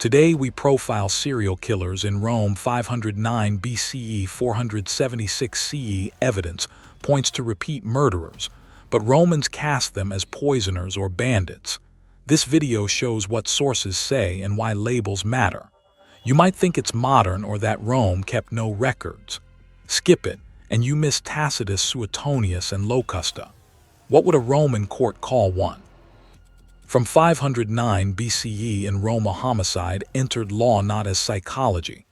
Today we profile serial killers in Rome 509 BCE 476 CE. Evidence points to repeat murderers, but Romans cast them as poisoners or bandits. This video shows what sources say and why labels matter. You might think it's modern or that Rome kept no records. Skip it, and you miss Tacitus, Suetonius, and Locusta. What would a Roman court call one? From 509 BCE in Rome, a homicide entered law not as psychology,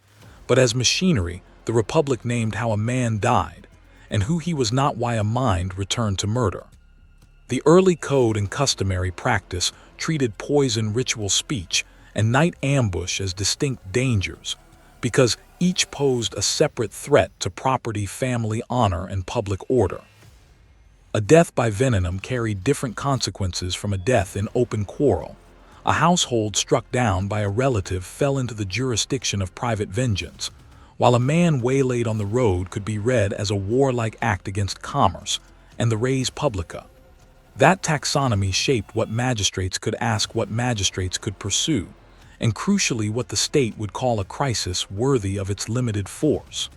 but as machinery. The Republic named how a man died, and who he was, not why a mind returned to murder. The early code and customary practice treated poison, ritual speech, and night ambush as distinct dangers, because each posed a separate threat to property, family, honor, and public order. A death by venom carried different consequences from a death in open quarrel. A household struck down by a relative fell into the jurisdiction of private vengeance, while a man waylaid on the road could be read as a warlike act against commerce and the res publica. That taxonomy shaped what magistrates could ask, what magistrates could pursue, and crucially what the state would call a crisis worthy of its limited force.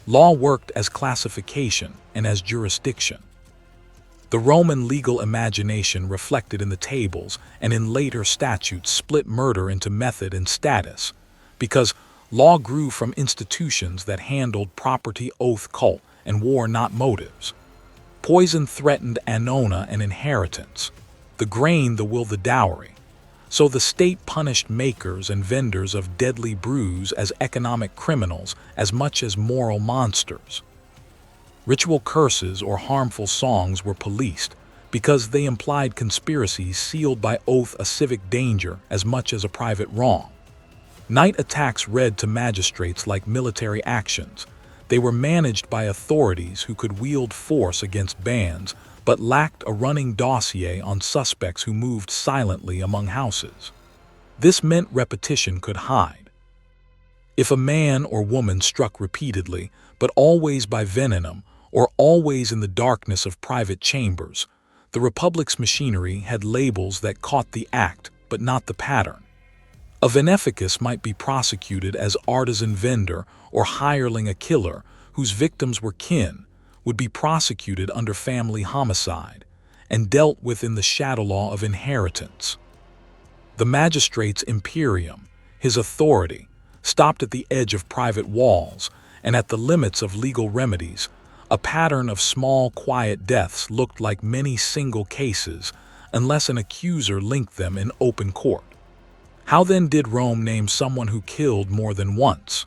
Law worked as classification and as jurisdiction. The Roman legal imagination, reflected in the tables and in later statutes, split murder into method and status, because law grew from institutions that handled property, oath, cult, and war, not motives. Poison threatened annona and inheritance, the grain, the will, the dowry. So the state punished makers and vendors of deadly brews as economic criminals as much as moral monsters. Ritual curses or harmful songs were policed because they implied conspiracies sealed by oath, a civic danger as much as a private wrong. Night attacks read to magistrates like military actions. They were managed by authorities who could wield force against bands, but lacked a running dossier on suspects who moved silently among houses. This meant repetition could hide. If a man or woman struck repeatedly, but always by venom, or always in the darkness of private chambers, the Republic's machinery had labels that caught the act, but not the pattern. A veneficus might be prosecuted as artisan vendor or hireling. A killer whose victims were kin would be prosecuted under family homicide and dealt with in the shadow law of inheritance. The magistrate's imperium, his authority, stopped at the edge of private walls and at the limits of legal remedies. A pattern of small, quiet deaths looked like many single cases unless an accuser linked them in open court. How then did Rome name someone who killed more than once?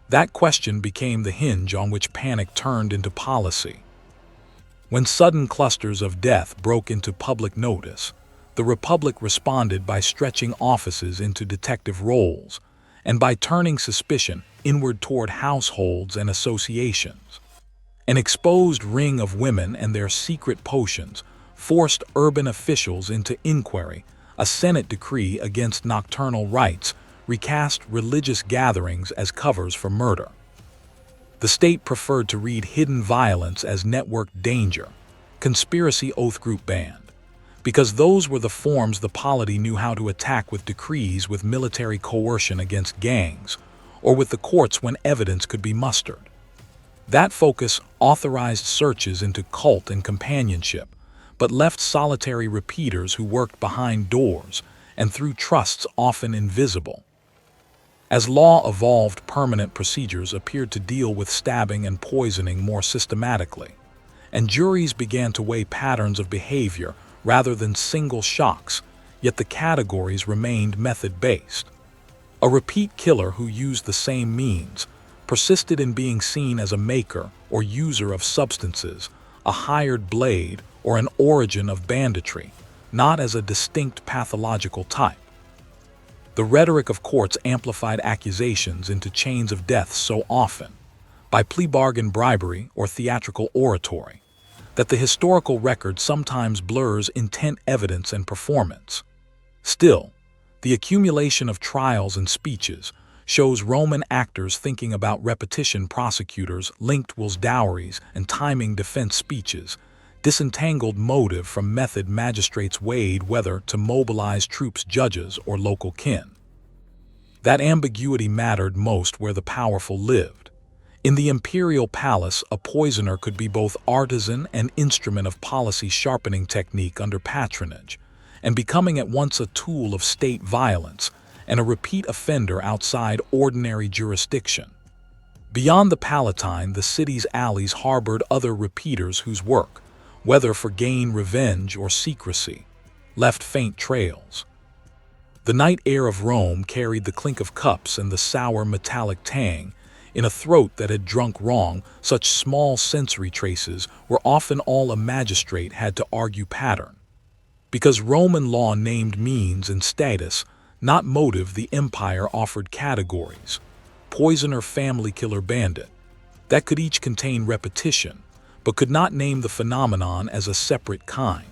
That question became the hinge on which panic turned into policy. When sudden clusters of death broke into public notice, the Republic responded by stretching offices into detective roles and by turning suspicion inward toward households and associations. An exposed ring of women and their secret potions forced urban officials into inquiry. A Senate decree against nocturnal rites recast religious gatherings as covers for murder. The state preferred to read hidden violence as network danger, conspiracy, oath, group banned, because those were the forms the polity knew how to attack, with decrees, with military coercion against gangs, or with the courts when evidence could be mustered. That focus authorized searches into cult and companionship, but left solitary repeaters who worked behind doors and through trusts often invisible. As law evolved, permanent procedures appeared to deal with stabbing and poisoning more systematically, and juries began to weigh patterns of behavior rather than single shocks, yet the categories remained method-based. A repeat killer who used the same means persisted in being seen as a maker or user of substances, a hired blade, or an origin of banditry, not as a distinct pathological type. The rhetoric of courts amplified accusations into chains of deaths so often, by plea bargain, bribery, or theatrical oratory, that the historical record sometimes blurs intent, evidence, and performance. Still, the accumulation of trials and speeches shows Roman actors thinking about repetition, prosecutors linked wills, dowries, and timing defense speeches, disentangled motive from method. Magistrates weighed whether to mobilize troops, judges, or local kin. That ambiguity mattered most where the powerful lived. In the imperial palace, a poisoner could be both artisan and instrument of policy-sharpening technique under patronage, and becoming at once a tool of state violence and a repeat offender outside ordinary jurisdiction. Beyond the Palatine, the city's alleys harbored other repeaters whose work, whether for gain, revenge, or secrecy, left faint trails. The night air of Rome carried the clink of cups and the sour metallic tang. In a throat that had drunk wrong, such small sensory traces were often all a magistrate had to argue pattern. Because Roman law named means and status, not motive, the empire offered categories. Poisoner, family killer, bandit, that could each contain repetition, but could not name the phenomenon as a separate kind.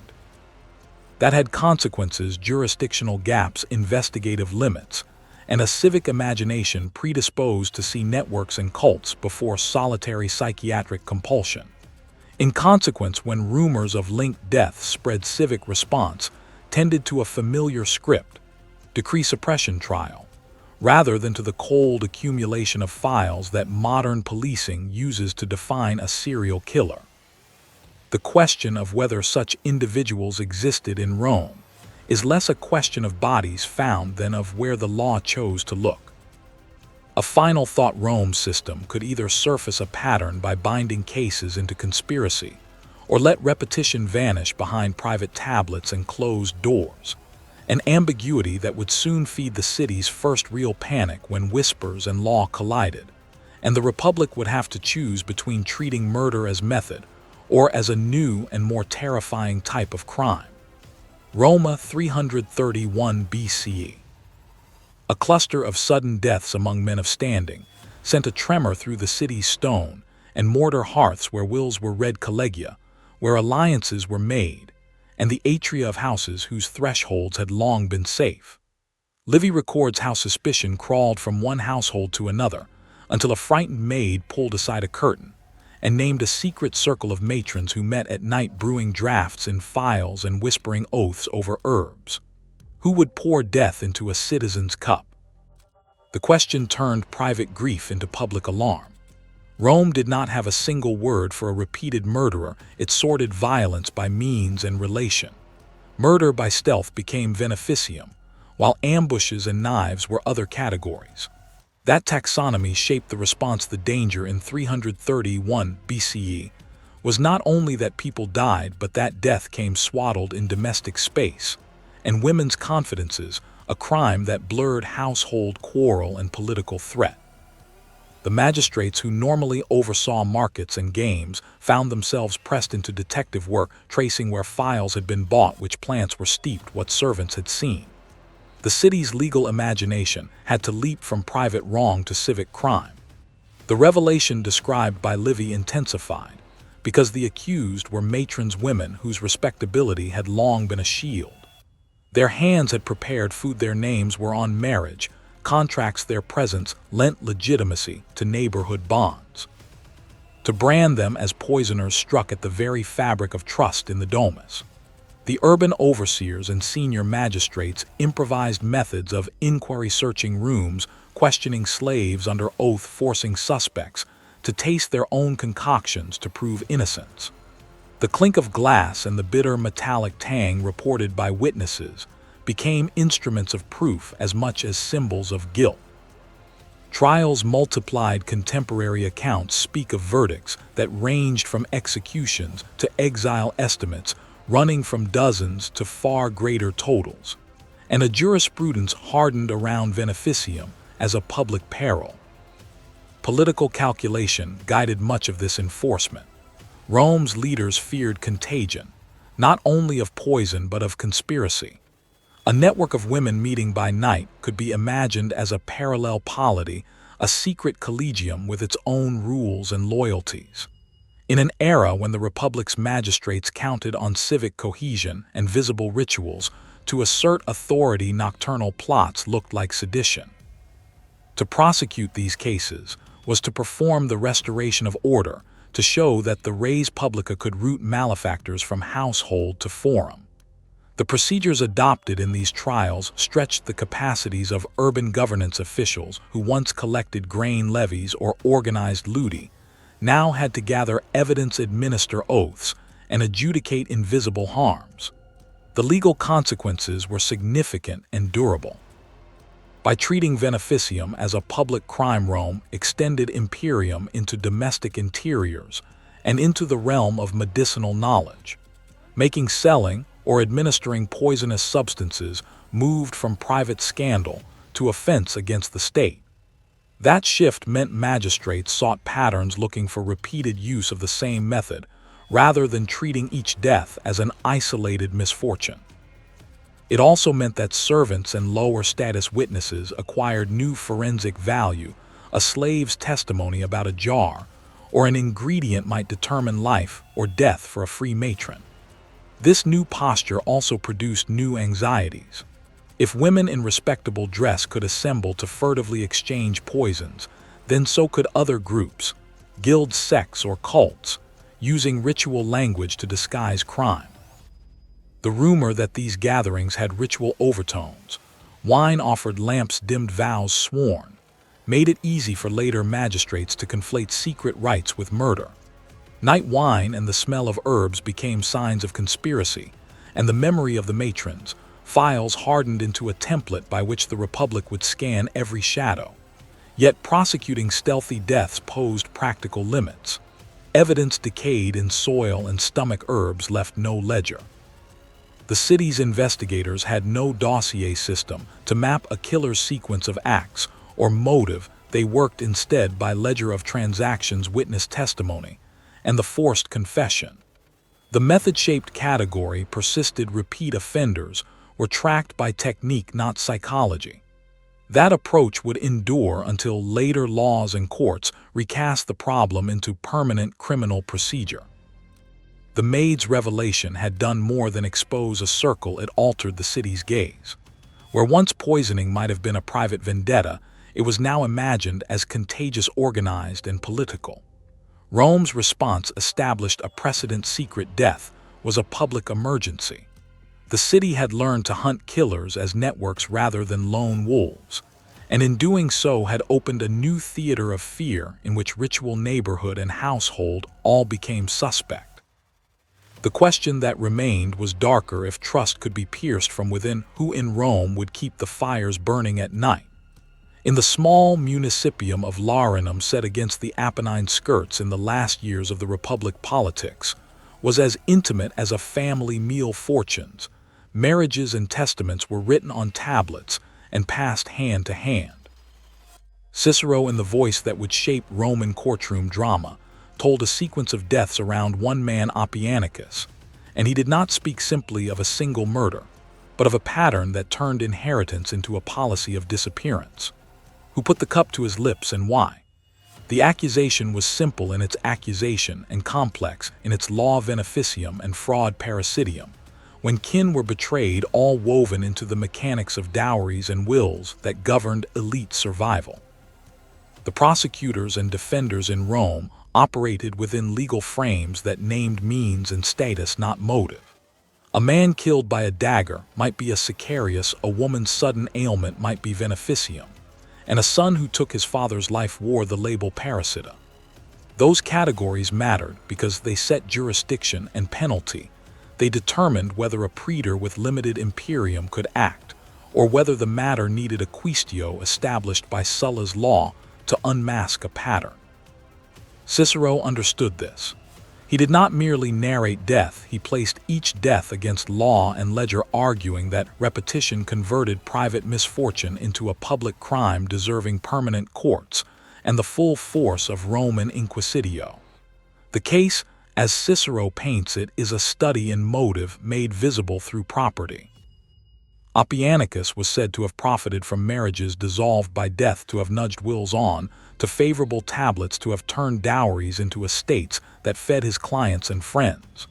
That had consequences, jurisdictional gaps, investigative limits, and a civic imagination predisposed to see networks and cults before solitary psychiatric compulsion. In consequence, when rumors of linked deaths spread, civic response tended to a familiar script, decree suppression trial, rather than to the cold accumulation of files that modern policing uses to define a serial killer. The question of whether such individuals existed in Rome is less a question of bodies found than of where the law chose to look. A final thought: Rome's system could either surface a pattern by binding cases into conspiracy, or let repetition vanish behind private tablets and closed doors, an ambiguity that would soon feed the city's first real panic when whispers and law collided, and the Republic would have to choose between treating murder as method or as a new and more terrifying type of crime. Roma, 331 BCE. A cluster of sudden deaths among men of standing sent a tremor through the city's stone and mortar hearths where wills were read, collegia, where alliances were made, and the atria of houses whose thresholds had long been safe. Livy records how suspicion crawled from one household to another until a frightened maid pulled aside a curtain and named a secret circle of matrons who met at night brewing draughts in phials and whispering oaths over herbs. Who would pour death into a citizen's cup? The question turned private grief into public alarm. Rome did not have a single word for a repeated murderer. It sorted violence by means and relation. Murder by stealth became veneficium, while ambushes and knives were other categories. That taxonomy shaped the response. The danger in 331 BCE was not only that people died, but that death came swaddled in domestic space and women's confidences, a crime that blurred household quarrel and political threat. The magistrates who normally oversaw markets and games found themselves pressed into detective work, tracing where files had been bought, which plants were steeped, what servants had seen. The city's legal imagination had to leap from private wrong to civic crime. The revelation described by Livy intensified, because the accused were matrons, women whose respectability had long been a shield. Their hands had prepared food, their names were on marriage contracts, their presence lent legitimacy to neighborhood bonds. To brand them as poisoners struck at the very fabric of trust in the domus. The urban overseers and senior magistrates improvised methods of inquiry, searching rooms, questioning slaves under oath, forcing suspects to taste their own concoctions to prove innocence. The clink of glass and the bitter metallic tang reported by witnesses became instruments of proof as much as symbols of guilt. Trials multiplied. Contemporary accounts speak of verdicts that ranged from executions to exile, estimates running from dozens to far greater totals, and a jurisprudence hardened around veneficium as a public peril. Political calculation guided much of this enforcement. Rome's leaders feared contagion, not only of poison but of conspiracy. A network of women meeting by night could be imagined as a parallel polity, a secret collegium with its own rules and loyalties. In an era when the Republic's magistrates counted on civic cohesion and visible rituals to assert authority, nocturnal plots looked like sedition. To prosecute these cases was to perform the restoration of order, to show that the res publica could root malefactors from household to forum. The procedures adopted in these trials stretched the capacities of urban governance officials who once collected grain levies or organized ludi, now had to gather evidence, administer oaths, and adjudicate invisible harms. The legal consequences were significant and durable. By treating veneficium as a public crime, Rome extended imperium into domestic interiors and into the realm of medicinal knowledge, making selling or administering poisonous substances moved from private scandal to offense against the state. That shift meant magistrates sought patterns, looking for repeated use of the same method, rather than treating each death as an isolated misfortune. It also meant that servants and lower-status witnesses acquired new forensic value. A slave's testimony about a jar or an ingredient might determine life or death for a free matron. This new posture also produced new anxieties. If women in respectable dress could assemble to furtively exchange poisons, then so could other groups, guilds, sects, or cults, using ritual language to disguise crime. The rumor that these gatherings had ritual overtones, wine offered, lamps dimmed, vows sworn, made it easy for later magistrates to conflate secret rites with murder. Night wine and the smell of herbs became signs of conspiracy, and the memory of the matrons, files hardened into a template by which the Republic would scan every shadow. Yet prosecuting stealthy deaths posed practical limits. Evidence decayed in soil, and stomach herbs left no ledger. The city's investigators had no dossier system to map a killer's sequence of acts or motive. They worked instead by ledger of transactions, witness testimony, and the forced confession. The method-shaped category persisted. Repeat offenders were tracked by technique, not psychology. That approach would endure until later laws and courts recast the problem into permanent criminal procedure. The maid's revelation had done more than expose a circle. It altered the city's gaze. Where once poisoning might have been a private vendetta, it was now imagined as contagious, organized, and political. Rome's response established a precedent. Secret death was a public emergency. The city had learned to hunt killers as networks rather than lone wolves, and in doing so had opened a new theater of fear in which ritual, neighborhood, and household all became suspect. The question that remained was darker. If trust could be pierced from within, who in Rome would keep the fires burning at night? In the small municipium of Larinum, set against the Apennine skirts in the last years of the Republic, politics was as intimate as a family meal. Fortunes, marriages, and testaments were written on tablets and passed hand to hand. Cicero, in the voice that would shape Roman courtroom drama, told a sequence of deaths around one man, Oppianicus, and he did not speak simply of a single murder, but of a pattern that turned inheritance into a policy of disappearance. Who put the cup to his lips and why? The accusation was simple in its accusation and complex in its law, veneficium and fraud, parricidium. When kin were betrayed, all woven into the mechanics of dowries and wills that governed elite survival. The prosecutors and defenders in Rome operated within legal frames that named means and status, not motive. A man killed by a dagger might be a sicarius, a woman's sudden ailment might be veneficium, and a son who took his father's life wore the label parricida. Those categories mattered because they set jurisdiction and penalty. They determined whether a praetor with limited imperium could act, or whether the matter needed a quaestio established by Sulla's law to unmask a pattern. Cicero understood this. He did not merely narrate death, he placed each death against law and ledger, arguing that repetition converted private misfortune into a public crime deserving permanent courts and the full force of Roman inquisitio. The case, as Cicero paints it, is a study in motive made visible through property. Oppianicus was said to have profited from marriages dissolved by death, to have nudged wills on to favorable tablets, to have turned dowries into estates that fed his clients and friends.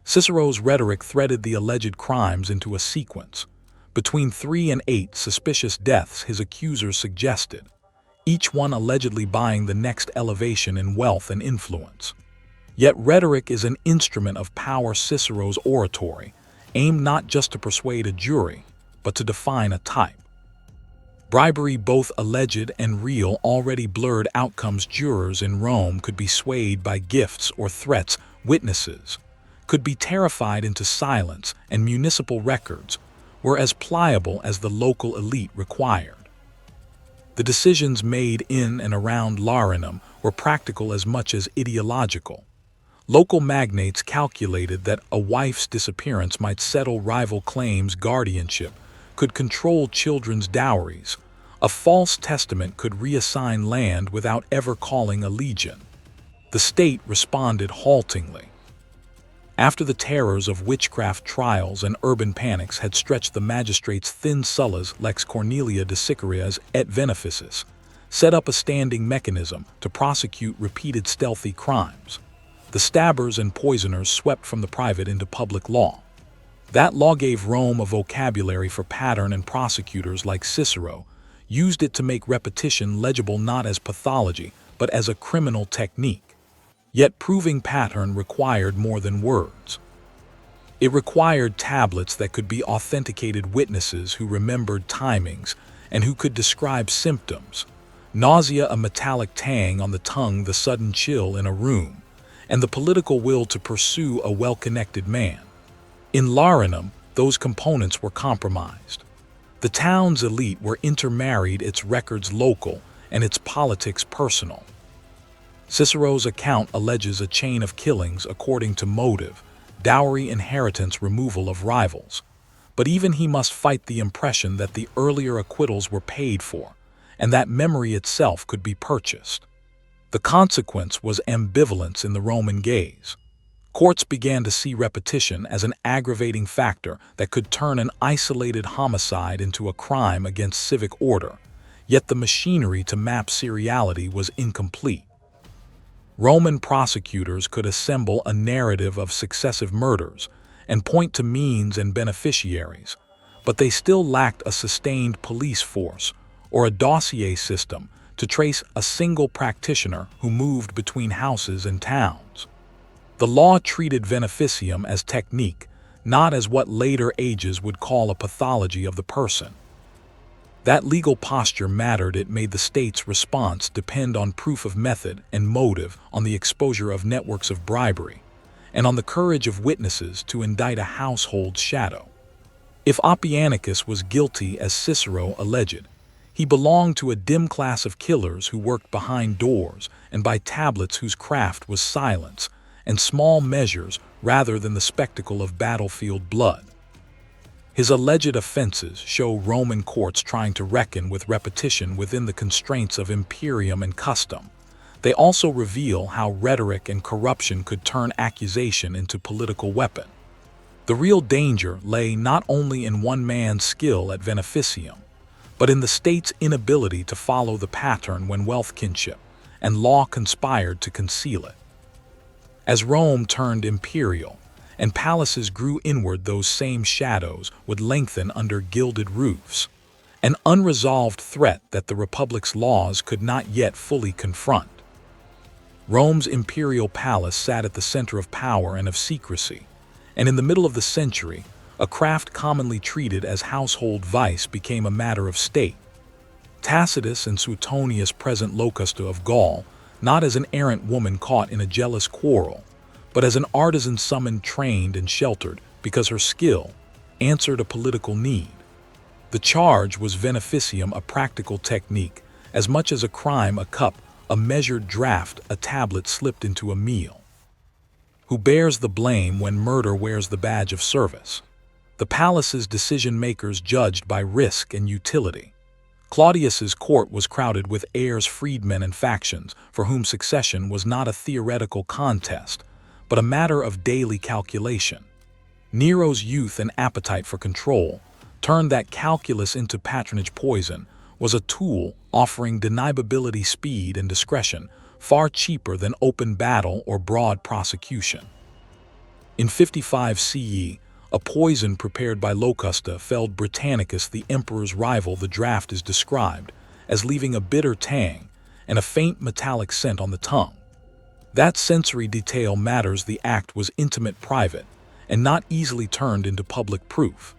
Cicero's rhetoric threaded the alleged crimes into a sequence. Between 3 and 8 suspicious deaths his accusers suggested, each one allegedly buying the next elevation in wealth and influence. Yet rhetoric is an instrument of power. Cicero's oratory, aimed not just to persuade a jury, but to define a type. Bribery, both alleged and real, already blurred outcomes. Jurors in Rome could be swayed by gifts or threats. Witnesses could be terrified into silence, and municipal records were as pliable as the local elite required. The decisions made in and around Larinum were practical as much as ideological. Local magnates calculated that a wife's disappearance might settle rival claims. Guardianship could control children's dowries. A false testament could reassign land without ever calling a legion. The state responded haltingly. After the terrors of witchcraft trials and urban panics had stretched the magistrates thin, Sulla's Lex Cornelia de Sicarias et Veneficis set up a standing mechanism to prosecute repeated stealthy crimes. The stabbers and poisoners swept from the private into public law. That law gave Rome a vocabulary for pattern, and prosecutors like Cicero used it to make repetition legible not as pathology, but as a criminal technique. Yet proving pattern required more than words. It required tablets that could be authenticated, witnesses who remembered timings and who could describe symptoms. Nausea, a metallic tang on the tongue, the sudden chill in a room, and the political will to pursue a well-connected man. In Larinum, those components were compromised. The town's elite were intermarried, its records local and its politics personal. Cicero's account alleges a chain of killings according to motive, dowry, inheritance, removal of rivals. But even he must fight the impression that the earlier acquittals were paid for, and that memory itself could be purchased. The consequence was ambivalence in the Roman gaze. Courts began to see repetition as an aggravating factor that could turn an isolated homicide into a crime against civic order, yet the machinery to map seriality was incomplete. Roman prosecutors could assemble a narrative of successive murders and point to means and beneficiaries, but they still lacked a sustained police force or a dossier system to trace a single practitioner who moved between houses and towns. The law treated veneficium as technique, not as what later ages would call a pathology of the person. That legal posture mattered. It made the state's response depend on proof of method and motive, on the exposure of networks of bribery, and on the courage of witnesses to indict a household's shadow. If Oppianicus was guilty, as Cicero alleged, he belonged to a dim class of killers who worked behind doors and by tablets whose craft was silence and small measures rather than the spectacle of battlefield blood. His alleged offenses show Roman courts trying to reckon with repetition within the constraints of imperium and custom. They also reveal how rhetoric and corruption could turn accusation into political weapon. The real danger lay not only in one man's skill at veneficium, but in the state's inability to follow the pattern when wealth, kinship, and law conspired to conceal it. As Rome turned imperial and palaces grew inward, those same shadows would lengthen under gilded roofs, an unresolved threat that the Republic's laws could not yet fully confront. Rome's imperial palace sat at the center of power and of secrecy, and in the middle of the century, a craft commonly treated as household vice became a matter of state. Tacitus and Suetonius present Locusta of Gaul not as an errant woman caught in a jealous quarrel, but as an artisan summoned, trained, and sheltered because her skill answered a political need. The charge was veneficium, a practical technique, as much as a crime, a cup, a measured draught, a tablet slipped into a meal. Who bears the blame when murder wears the badge of service? The palace's decision-makers judged by risk and utility. Claudius's court was crowded with heirs, freedmen, and factions for whom succession was not a theoretical contest, but a matter of daily calculation. Nero's youth and appetite for control turned that calculus into patronage. Poison was a tool offering deniability, speed, and discretion, far cheaper than open battle or broad prosecution. In 55 CE, a poison prepared by Locusta felled Britannicus, the emperor's rival. The draught is described as leaving a bitter tang and a faint metallic scent on the tongue. That sensory detail matters. The act was intimate, private, and not easily turned into public proof.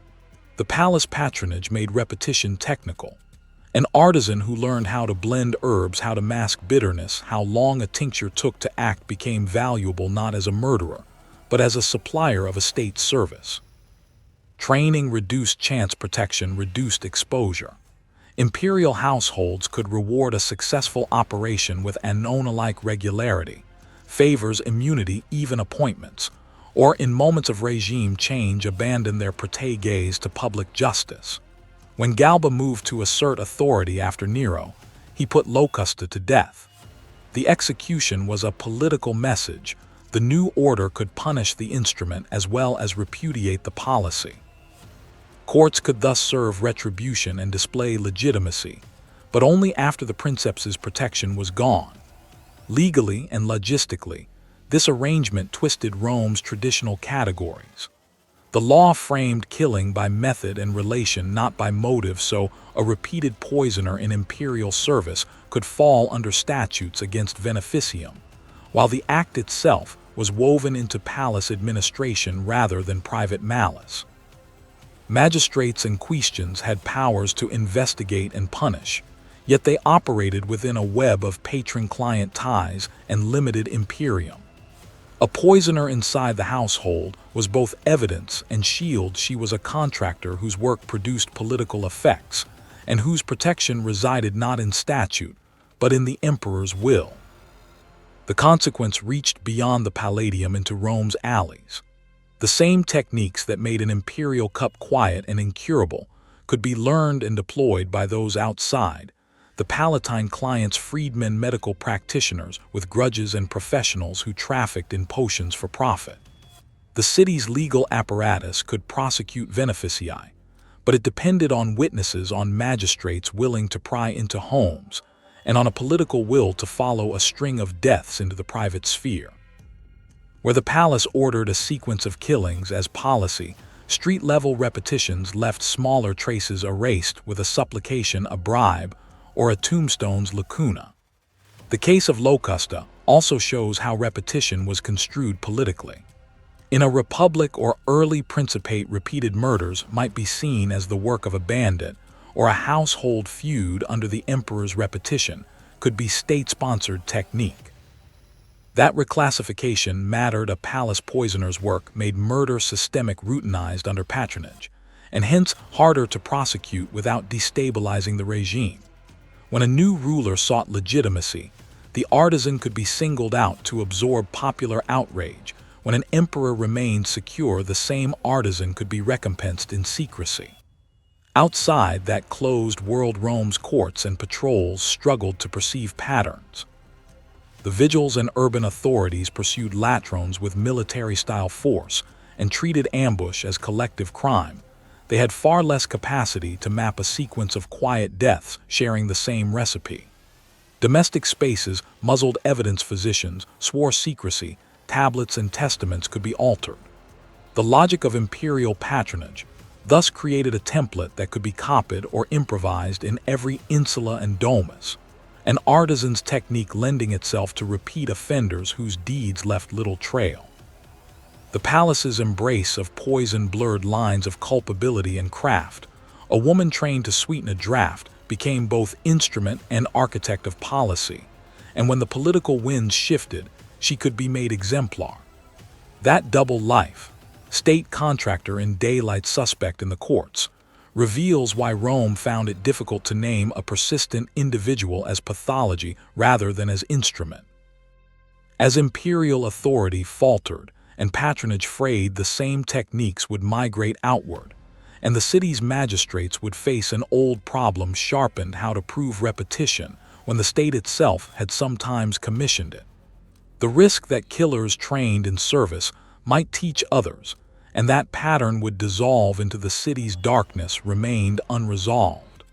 The palace patronage made repetition technical. An artisan who learned how to blend herbs, how to mask bitterness, how long a tincture took to act became valuable not as a murderer, but as a supplier of a state service. Training reduced chance protection, reduced exposure. Imperial households could reward a successful operation with Annona-like regularity, favors, immunity, even appointments, or in moments of regime change abandon their protégés to public justice. When Galba moved to assert authority after Nero, he put Locusta to death. The execution was a political message. The new order could punish the instrument as well as repudiate the policy. Courts could thus serve retribution and display legitimacy, but only after the princeps' protection was gone. Legally and logistically, this arrangement twisted Rome's traditional categories. The law framed killing by method and relation, not by motive, so a repeated poisoner in imperial service could fall under statutes against veneficium, while the act itself was woven into palace administration rather than private malice. Magistrates and quaestions had powers to investigate and punish, yet they operated within a web of patron-client ties and limited imperium. A poisoner inside the household was both evidence and shield. She was a contractor whose work produced political effects, and whose protection resided not in statute, but in the emperor's will. The consequence reached beyond the Palladium into Rome's alleys. The same techniques that made an imperial cup quiet and incurable could be learned and deployed by those outside. The Palatine clients, freedmen, medical practitioners with grudges, and professionals who trafficked in potions for profit. The city's legal apparatus could prosecute venefici, but it depended on witnesses, on magistrates willing to pry into homes, and on a political will to follow a string of deaths into the private sphere. Where the palace ordered a sequence of killings as policy, street-level repetitions left smaller traces erased with a supplication, a bribe, or a tombstone's lacuna. The case of Locusta also shows how repetition was construed politically. In a republic or early principate, repeated murders might be seen as the work of a bandit, or a household feud under the emperor's repetition could be state-sponsored technique. That reclassification mattered. A palace poisoner's work made murder systemic, routinized under patronage, and hence harder to prosecute without destabilizing the regime. When a new ruler sought legitimacy, the artisan could be singled out to absorb popular outrage. When an emperor remained secure, the same artisan could be recompensed in secrecy. Outside that closed world, Rome's courts and patrols struggled to perceive patterns. The vigils and urban authorities pursued latrones with military-style force and treated ambush as collective crime. They had far less capacity to map a sequence of quiet deaths sharing the same recipe. Domestic spaces muzzled evidence. Physicians swore secrecy. Tablets and testaments could be altered. The logic of imperial patronage thus created a template that could be copied or improvised in every insula and domus, an artisan's technique lending itself to repeat offenders whose deeds left little trail. The palace's embrace of poison blurred lines of culpability and craft. A woman trained to sweeten a draft became both instrument and architect of policy, and when the political winds shifted, she could be made exemplar. That double life, state contractor in daylight, suspect in the courts, reveals why Rome found it difficult to name a persistent individual as pathology rather than as instrument. As imperial authority faltered and patronage frayed, the same techniques would migrate outward, and the city's magistrates would face an old problem: sharpened how to prove repetition when the state itself had sometimes commissioned it. The risk that killers trained in service might teach others, and that pattern would dissolve into the city's darkness, remained unresolved.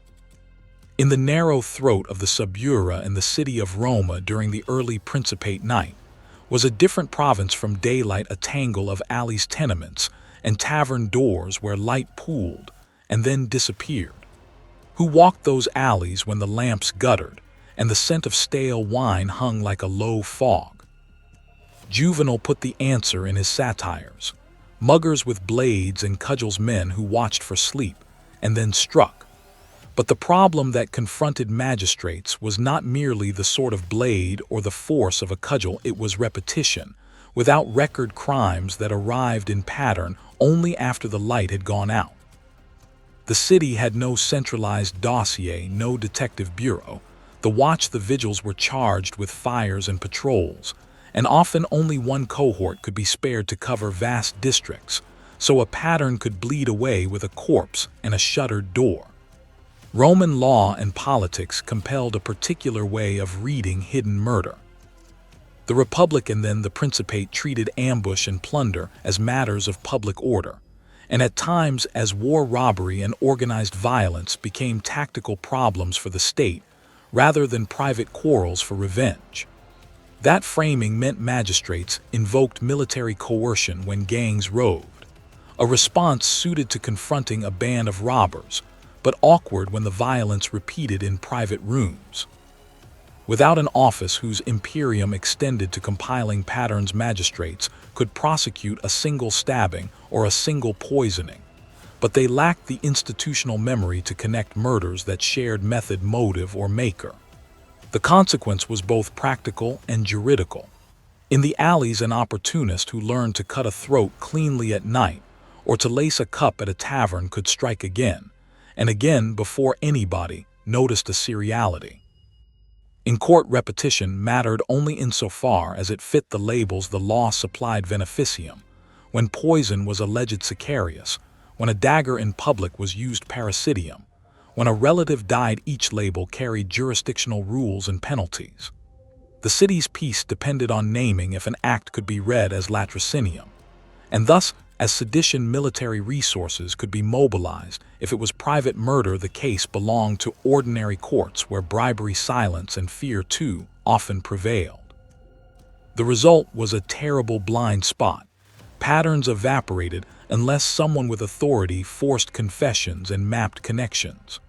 In the narrow throat of the Subura in the city of Roma during the early Principate night was a different province from daylight, a tangle of alleys, tenements, and tavern doors where light pooled and then disappeared. Who walked those alleys when the lamps guttered and the scent of stale wine hung like a low fog? Juvenal put the answer in his satires. muggers with blades and cudgels men who watched for sleep, and then struck. But the problem that confronted magistrates was not merely the sort of blade or the force of a cudgel, it was repetition, without record crimes that arrived in pattern only after the light had gone out. The city had no centralized dossier, no detective bureau. The watch the vigils were charged with fires and patrols, and often only one cohort could be spared to cover vast districts, so a pattern could bleed away with a corpse and a shuttered door. Roman law and politics compelled a particular way of reading hidden murder. The Republic and then the Principate treated ambush and plunder as matters of public order, and at times as war, robbery, and organized violence became tactical problems for the state rather than private quarrels for revenge. That framing meant magistrates invoked military coercion when gangs roved, a response suited to confronting a band of robbers, but awkward when the violence repeated in private rooms. Without an office whose imperium extended to compiling patterns, magistrates could prosecute a single stabbing or a single poisoning, but they lacked the institutional memory to connect murders that shared method, motive, or maker. The consequence was both practical and juridical. In the alleys, an opportunist who learned to cut a throat cleanly at night or to lace a cup at a tavern could strike again and again before anybody noticed a seriality. In court, repetition mattered only insofar as it fit the labels the law supplied: veneficium, when poison was alleged; sicarius, when a dagger in public was used; parricidium, when a relative died. Each label carried jurisdictional rules and penalties. The city's peace depended on naming if an act could be read as latrocinium, and thus as sedition. Military resources could be mobilized if it was private murder. The case belonged to ordinary courts where bribery, silence, and fear too often prevailed. The result was a terrible blind spot. Patterns evaporated unless someone with authority forced confessions and mapped connections.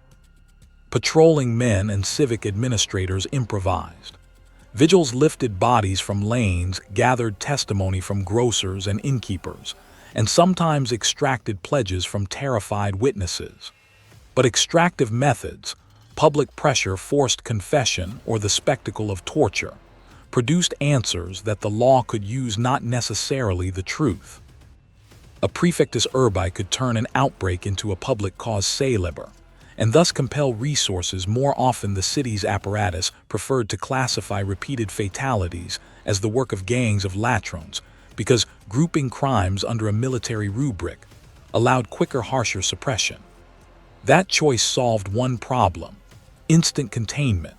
Patrolling men and civic administrators improvised. Vigils lifted bodies from lanes, gathered testimony from grocers and innkeepers, and sometimes extracted pledges from terrified witnesses. But extractive methods, public pressure, forced confession, or the spectacle of torture, produced answers that the law could use, not necessarily the truth. A praefectus urbi could turn an outbreak into a public cause célèbre, and thus compel resources. More often, the city's apparatus preferred to classify repeated fatalities as the work of gangs of latrones, because grouping crimes under a military rubric allowed quicker, harsher suppression. That choice solved one problem, instant containment,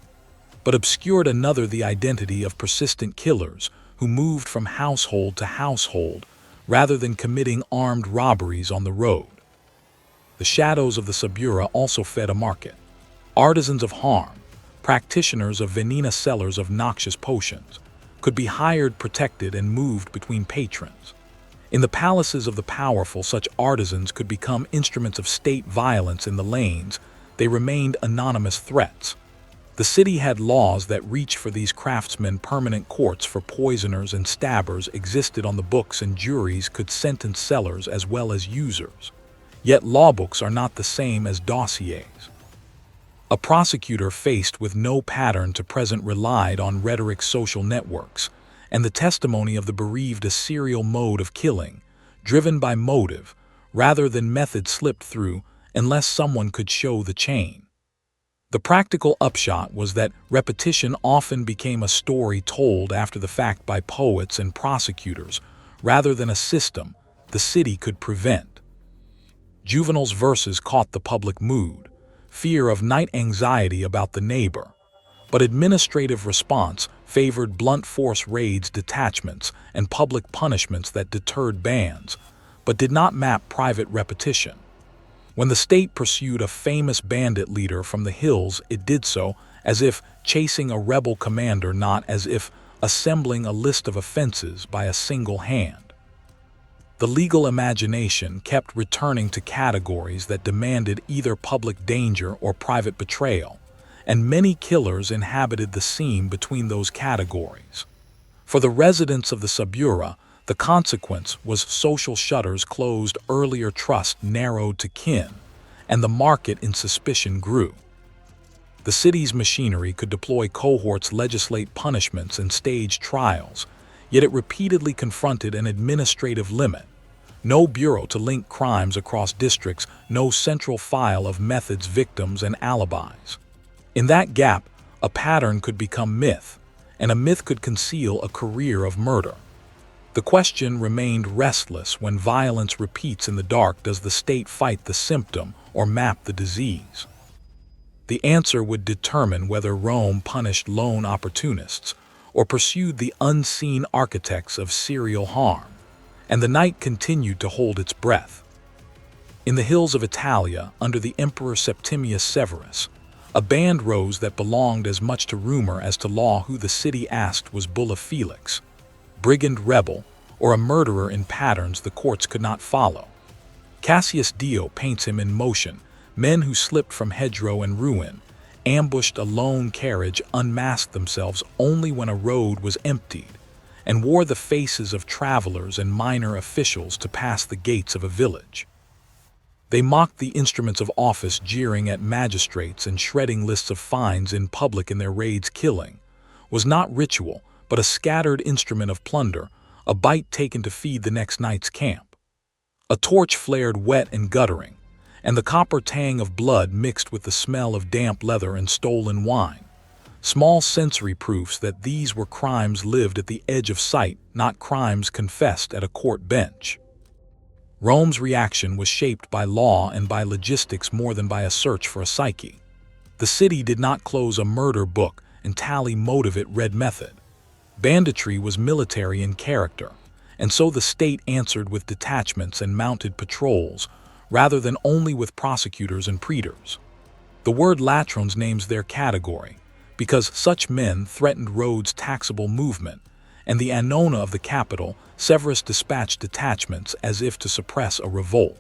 but obscured another, the identity of persistent killers who moved from household to household rather than committing armed robberies on the road. The shadows of the suburra also fed a market. Artisans of harm, practitioners of venena, sellers of noxious potions, could be hired, protected, and moved between patrons. In the palaces of the powerful, such artisans could become instruments of state violence. In the lanes, they remained anonymous threats. The city had laws that reached for these craftsmen. Permanent courts for poisoners and stabbers existed on the books, and juries could sentence sellers as well as users. Yet lawbooks are not the same as dossiers. A prosecutor faced with no pattern to present relied on rhetoric, social networks, and the testimony of the bereaved. A serial mode of killing, driven by motive rather than method, slipped through unless someone could show the chain. The practical upshot was that repetition often became a story told after the fact by poets and prosecutors rather than a system the city could prevent. Juvenal's verses caught the public mood, fear of night, anxiety about the neighbor, but administrative response favored blunt force raids, detachments, and public punishments that deterred bands, but did not map private repetition. When the state pursued a famous bandit leader from the hills, it did so as if chasing a rebel commander, not as if assembling a list of offenses by a single hand. The legal imagination kept returning to categories that demanded either public danger or private betrayal, and many killers inhabited the seam between those categories. For the residents of the suburra, The consequence was social shutters closed, earlier trust narrowed to kin, and the market in suspicion grew. The city's machinery could deploy cohorts, legislate punishments, and stage trials, yet it repeatedly confronted an administrative limit. No bureau to link crimes across districts, no central file of methods, victims, and alibis. In that gap, a pattern could become myth, and a myth could conceal a career of murder. The question remained restless: when violence repeats in the dark, does the state fight the symptom or map the disease? The answer would determine whether Rome punished lone opportunists or pursued the unseen architects of serial harm, and the night continued to hold its breath. In the hills of Italia, under the Emperor Septimius Severus, a band rose that belonged as much to rumor as to law. Who the city asked was Bulla Felix, brigand rebel, or a murderer in patterns the courts could not follow. Cassius Dio paints him in motion: men who slipped from hedgerow and ruin, ambushed a lone carriage, unmasked themselves only when a road was emptied, and wore the faces of travelers and minor officials to pass the gates of a village. They mocked the instruments of office, jeering at magistrates and shredding lists of fines in public. In their raids, killing was not ritual, but a scattered instrument of plunder, a bite taken to feed the next night's camp. A torch flared wet and guttering, and the copper tang of blood mixed with the smell of damp leather and stolen wine. Small sensory proofs that these were crimes lived at the edge of sight, not crimes confessed at a court bench. Rome's reaction was shaped by law and by logistics more than by a search for a psyche. The city did not close a murder book and tally motive, it read method. Banditry was military in character, and so the state answered with detachments and mounted patrols, rather than only with prosecutors and praetors. The word latrones names their category, because such men threatened Rhodes' taxable movement, and the Annona of the capital, Severus dispatched detachments as if to suppress a revolt.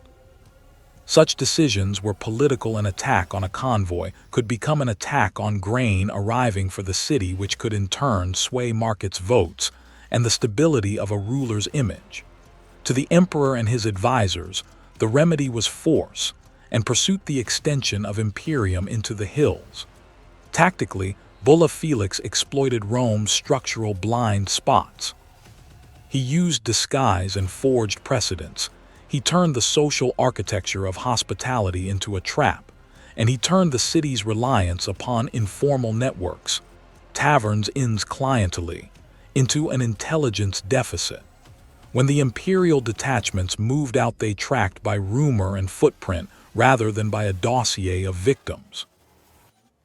Such decisions were political. An attack on a convoy could become an attack on grain arriving for the city, which could in turn sway markets' votes and the stability of a ruler's image. To the emperor and his advisors, the remedy was force, and pursuit the extension of imperium into the hills. Tactically, Bulla Felix exploited Rome's structural blind spots. He used disguise and forged precedents. He turned the social architecture of hospitality into a trap, and he turned the city's reliance upon informal networks, taverns, inns, clientele, into an intelligence deficit. When the imperial detachments moved out, they tracked by rumor and footprint rather than by a dossier of victims.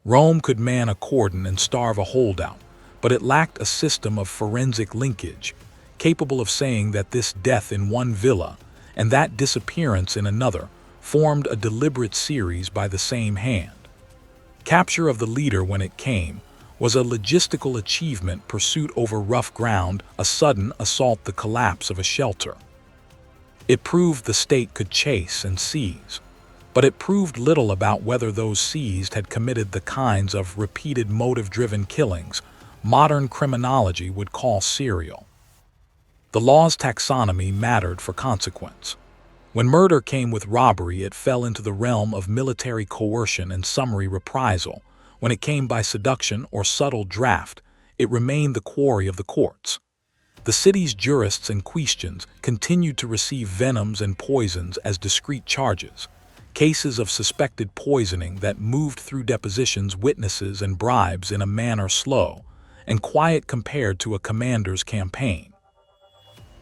Rome could man a cordon and starve a holdout, but it lacked a system of forensic linkage, capable of saying that this death in one villa and that disappearance in another formed a deliberate series by the same hand. Capture of the leader, when it came, was a logistical achievement. Pursuit over rough ground, a sudden assault, the collapse of a shelter. It proved the state could chase and seize, but it proved little about whether those seized had committed the kinds of repeated motive-driven killings modern criminology would call serial. The law's taxonomy mattered for consequence. When murder came with robbery, it fell into the realm of military coercion and summary reprisal. When it came by seduction or subtle draft, it remained the quarry of the courts. The city's jurists and questions continued to receive venoms and poisons as discrete charges, cases of suspected poisoning that moved through depositions, witnesses, and bribes in a manner slow and quiet compared to a commander's campaign.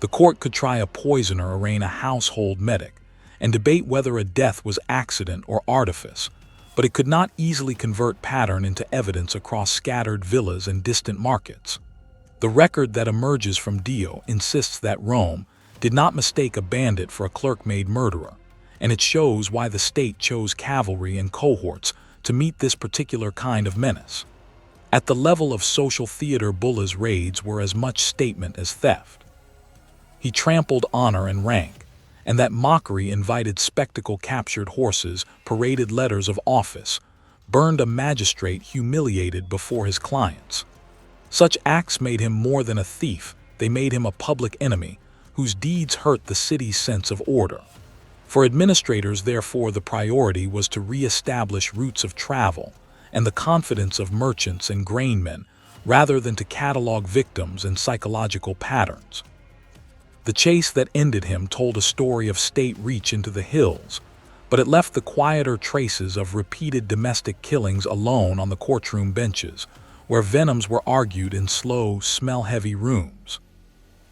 The court could try a poisoner, arraign a household medic, and debate whether a death was accident or artifice, but it could not easily convert pattern into evidence across scattered villas and distant markets. The record that emerges from Dio insists that Rome did not mistake a bandit for a clerk-made murderer, and it shows why the state chose cavalry and cohorts to meet this particular kind of menace. At the level of social theater, Bulla's raids were as much statement as theft. He trampled honor and rank, and that mockery invited spectacle, captured horses, paraded letters of office, burned a magistrate humiliated before his clients. Such acts made him more than a thief, they made him a public enemy, whose deeds hurt the city's sense of order. For administrators, therefore, the priority was to re-establish routes of travel and the confidence of merchants and grainmen, rather than to catalog victims and psychological patterns. The chase that ended him told a story of state reach into the hills, but it left the quieter traces of repeated domestic killings alone on the courtroom benches, where venoms were argued in slow, smell-heavy rooms.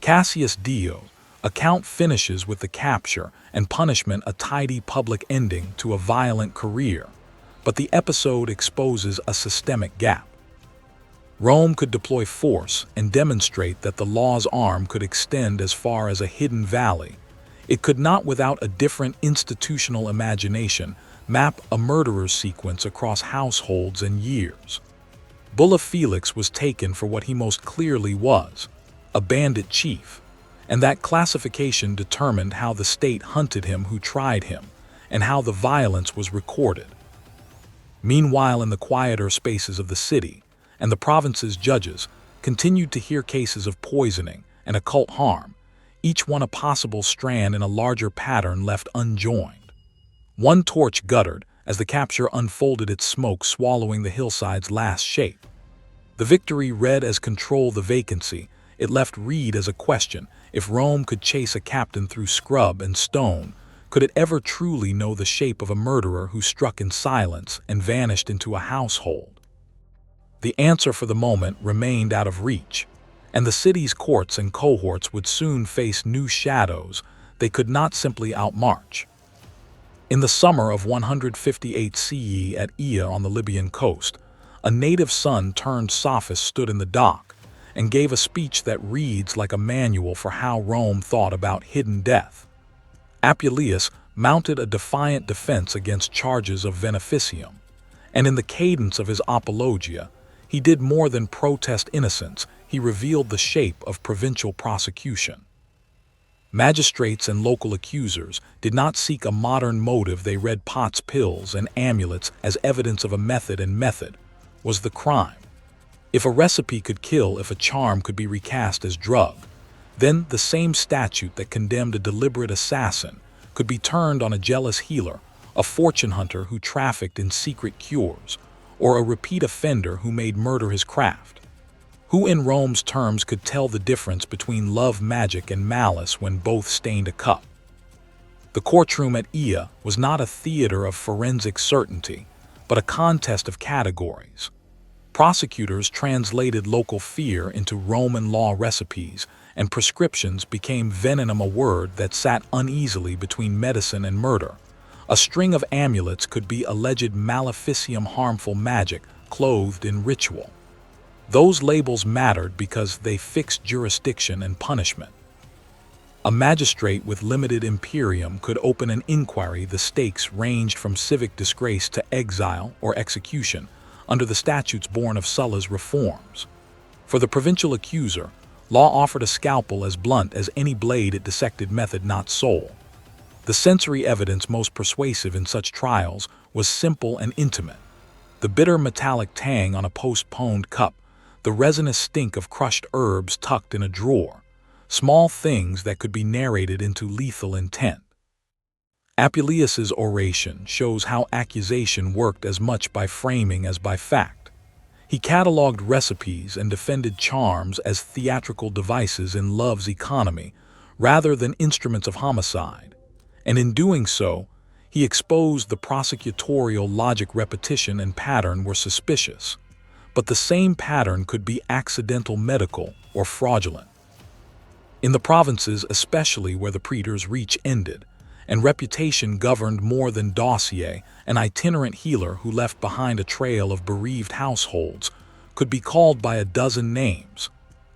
Cassius Dio's account finishes with the capture and punishment, a tidy public ending to a violent career, but the episode exposes a systemic gap. Rome could deploy force and demonstrate that the law's arm could extend as far as a hidden valley. It could not, without a different institutional imagination, map a murderer's sequence across households and years. Bulla Felix was taken for what he most clearly was, a bandit chief, and that classification determined how the state hunted him who tried him, and how the violence was recorded. Meanwhile, in the quieter spaces of the city, and the province's judges continued to hear cases of poisoning and occult harm, each one a possible strand in a larger pattern left unjoined. One torch guttered as the capture unfolded, its smoke swallowing the hillside's last shape. The victory read as control, the vacancy it left read as a question. If Rome could chase a captain through scrub and stone, could it ever truly know the shape of a murderer who struck in silence and vanished into a household? The answer for the moment remained out of reach, and the city's courts and cohorts would soon face new shadows they could not simply outmarch. In the summer of 158 CE at Aea on the Libyan coast, a native son-turned-sophist stood in the dock and gave a speech that reads like a manual for how Rome thought about hidden death. Apuleius mounted a defiant defense against charges of veneficium, and in the cadence of his apologia, he did more than protest innocence. He revealed the shape of provincial prosecution. Magistrates and local accusers did not seek a modern motive. They read pots, pills, and amulets as evidence of a method, and method was the crime. If a recipe could kill, if a charm could be recast as drug, then the same statute that condemned a deliberate assassin could be turned on a jealous healer, a fortune hunter who trafficked in secret cures, or a repeat offender who made murder his craft. Who in Rome's terms could tell the difference between love magic and malice when both stained a cup? The courtroom at Aea was not a theater of forensic certainty, but a contest of categories. Prosecutors translated local fear into Roman law recipes, and prescriptions became venom, a word that sat uneasily between medicine and murder. A string of amulets could be alleged maleficium, harmful magic clothed in ritual. Those labels mattered because they fixed jurisdiction and punishment. A magistrate with limited imperium could open an inquiry. The stakes ranged from civic disgrace to exile or execution, under the statutes born of Sulla's reforms. For the provincial accuser, law offered a scalpel as blunt as any blade. It dissected method, not soul. The sensory evidence most persuasive in such trials was simple and intimate. The bitter metallic tang on a postponed cup, the resinous stink of crushed herbs tucked in a drawer, small things that could be narrated into lethal intent. Apuleius's oration shows how accusation worked as much by framing as by fact. He catalogued recipes and defended charms as theatrical devices in love's economy, rather than instruments of homicide. And in doing so, he exposed the prosecutorial logic. Repetition and pattern were suspicious, but the same pattern could be accidental, medical, or fraudulent. In the provinces, especially where the praetor's reach ended, and reputation governed more than dossier, an itinerant healer who left behind a trail of bereaved households could be called by a dozen names: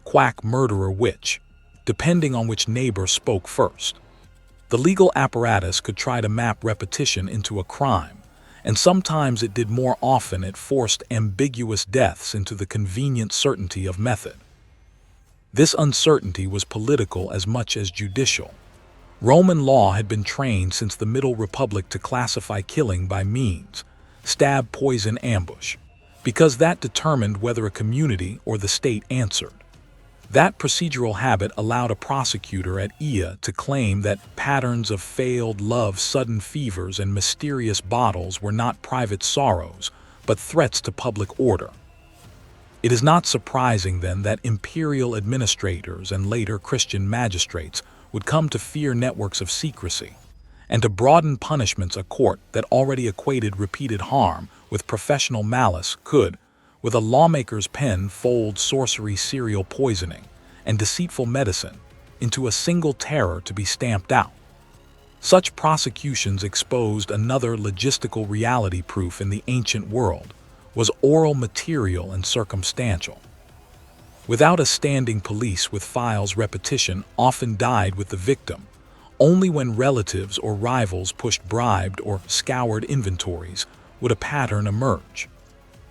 quack, murderer, witch, depending on which neighbor spoke first. The legal apparatus could try to map repetition into a crime, and sometimes it did. More often it forced ambiguous deaths into the convenient certainty of method. This uncertainty was political as much as judicial. Roman law had been trained since the Middle Republic to classify killing by means: stab, poison, ambush, because that determined whether a community or the state answered. That procedural habit allowed a prosecutor at Ia to claim that patterns of failed love, sudden fevers, and mysterious bottles were not private sorrows, but threats to public order. It is not surprising, then, that imperial administrators and later Christian magistrates would come to fear networks of secrecy, and to broaden punishments. A court that already equated repeated harm with professional malice could, with a lawmaker's pen, fold sorcery, serial poisoning, and deceitful medicine into a single terror to be stamped out. Such prosecutions exposed another logistical reality. Proof in the ancient world was oral, material, and circumstantial. Without a standing police with files, repetition often died with the victim. Only when relatives or rivals pushed, bribed, or scoured inventories would a pattern emerge.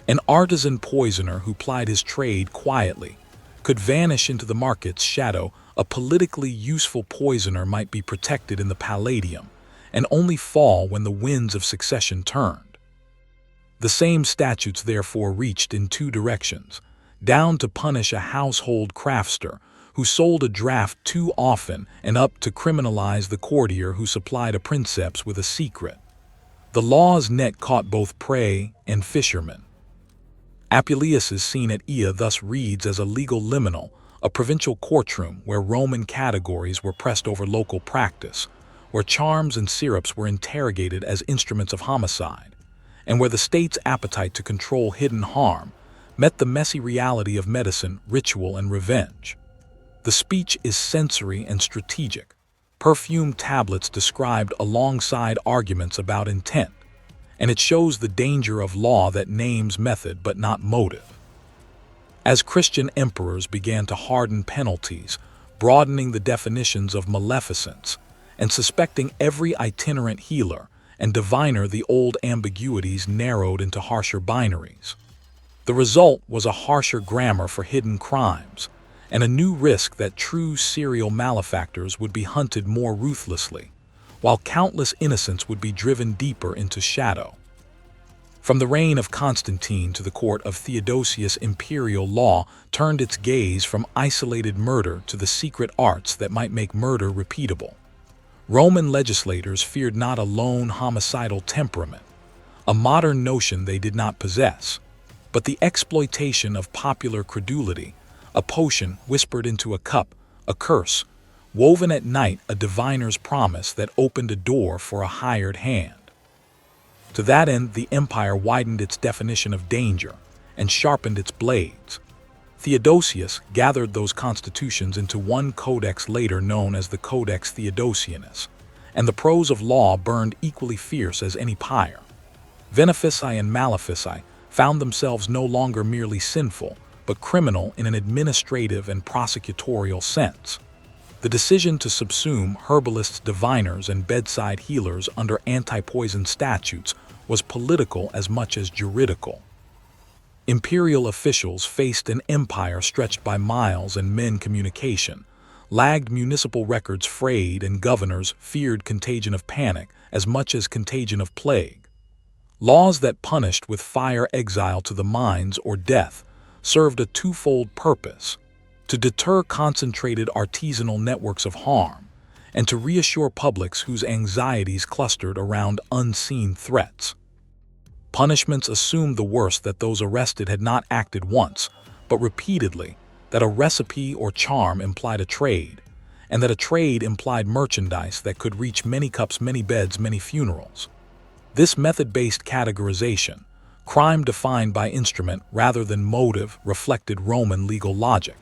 An artisan poisoner who plied his trade quietly could vanish into the market's shadow. A politically useful poisoner might be protected in the Palladium and only fall when the winds of succession turned. The same statutes therefore reached in two directions: down to punish a household crafter who sold a draft too often, and up to criminalize the courtier who supplied a princeps with a secret. The law's net caught both prey and fishermen. Apuleius's scene at Ia thus reads as a legal liminal, a provincial courtroom where Roman categories were pressed over local practice, where charms and syrups were interrogated as instruments of homicide, and where the state's appetite to control hidden harm met the messy reality of medicine, ritual, and revenge. The speech is sensory and strategic. Perfumed tablets described alongside arguments about intent, and it shows the danger of law that names method but not motive. As Christian emperors began to harden penalties, broadening the definitions of maleficence, and suspecting every itinerant healer and diviner, the old ambiguities narrowed into harsher binaries. The result was a harsher grammar for hidden crimes, and a new risk that true serial malefactors would be hunted more ruthlessly, while countless innocents would be driven deeper into shadow. From the reign of Constantine to the court of Theodosius, imperial law turned its gaze from isolated murder to the secret arts that might make murder repeatable. Roman legislators feared not a lone homicidal temperament, a modern notion they did not possess, but the exploitation of popular credulity, a potion whispered into a cup, a curse woven at night, a diviner's promise that opened a door for a hired hand. To that end, the empire widened its definition of danger and sharpened its blades. Theodosius gathered those constitutions into one codex, later known as the Codex Theodosianus, and the prose of law burned equally fierce as any pyre. Venefici and malefici found themselves no longer merely sinful, but criminal in an administrative and prosecutorial sense. The decision to subsume herbalists, diviners, and bedside healers under anti-poison statutes was political as much as juridical. Imperial officials faced an empire stretched by miles and men communication, lagged municipal records frayed, and governors feared contagion of panic as much as contagion of plague. Laws that punished with fire, exile to the mines, or death served a twofold purpose: to deter concentrated artisanal networks of harm, and to reassure publics whose anxieties clustered around unseen threats. Punishments assumed the worst, that those arrested had not acted once, but repeatedly, that a recipe or charm implied a trade, and that a trade implied merchandise that could reach many cups, many beds, many funerals. This method-based categorization, crime defined by instrument rather than motive, reflected Roman legal logic.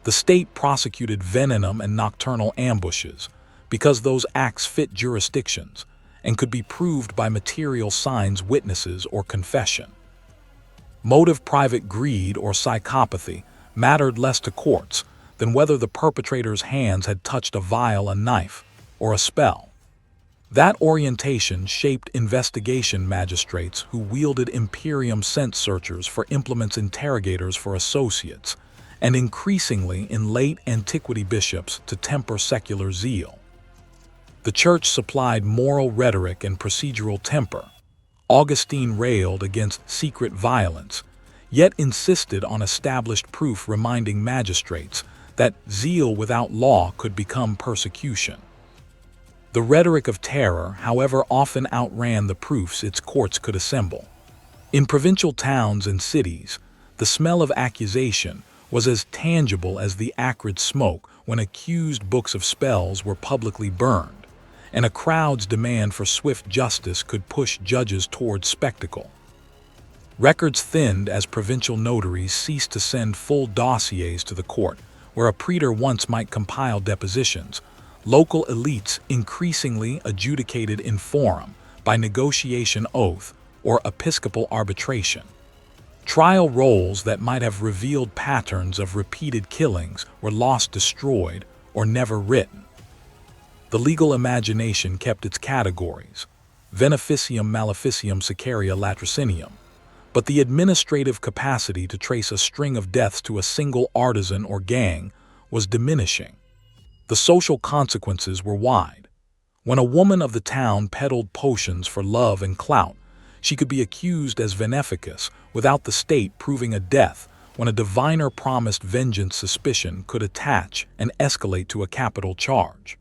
The state prosecuted venenom and nocturnal ambushes because those acts fit jurisdictions and could be proved by material signs, witnesses, or confession. Motive, private greed, or psychopathy mattered less to courts than whether the perpetrator's hands had touched a vial, a knife, or a spell. That orientation shaped investigation magistrates who wielded imperium sense searchers for implements, interrogators for associates, and increasingly in late antiquity bishops to temper secular zeal. The church supplied moral rhetoric and procedural temper. Augustine railed against secret violence, yet insisted on established proof, reminding magistrates that zeal without law could become persecution. The rhetoric of terror, however, often outran the proofs its courts could assemble. In provincial towns and cities, the smell of accusation was as tangible as the acrid smoke when accused books of spells were publicly burned, and a crowd's demand for swift justice could push judges toward spectacle. Records thinned as provincial notaries ceased to send full dossiers to the court, where a praetor once might compile depositions. Local elites increasingly adjudicated in forum, by negotiation oath, or episcopal arbitration. Trial rolls that might have revealed patterns of repeated killings were lost, destroyed, or never written. The legal imagination kept its categories, veneficium, maleficium, sicaria, latrocinium, but the administrative capacity to trace a string of deaths to a single artisan or gang was diminishing. The social consequences were wide. When a woman of the town peddled potions for love and clout, she could be accused as veneficus without the state proving a death. When a diviner promised vengeance, suspicion could attach and escalate to a capital charge.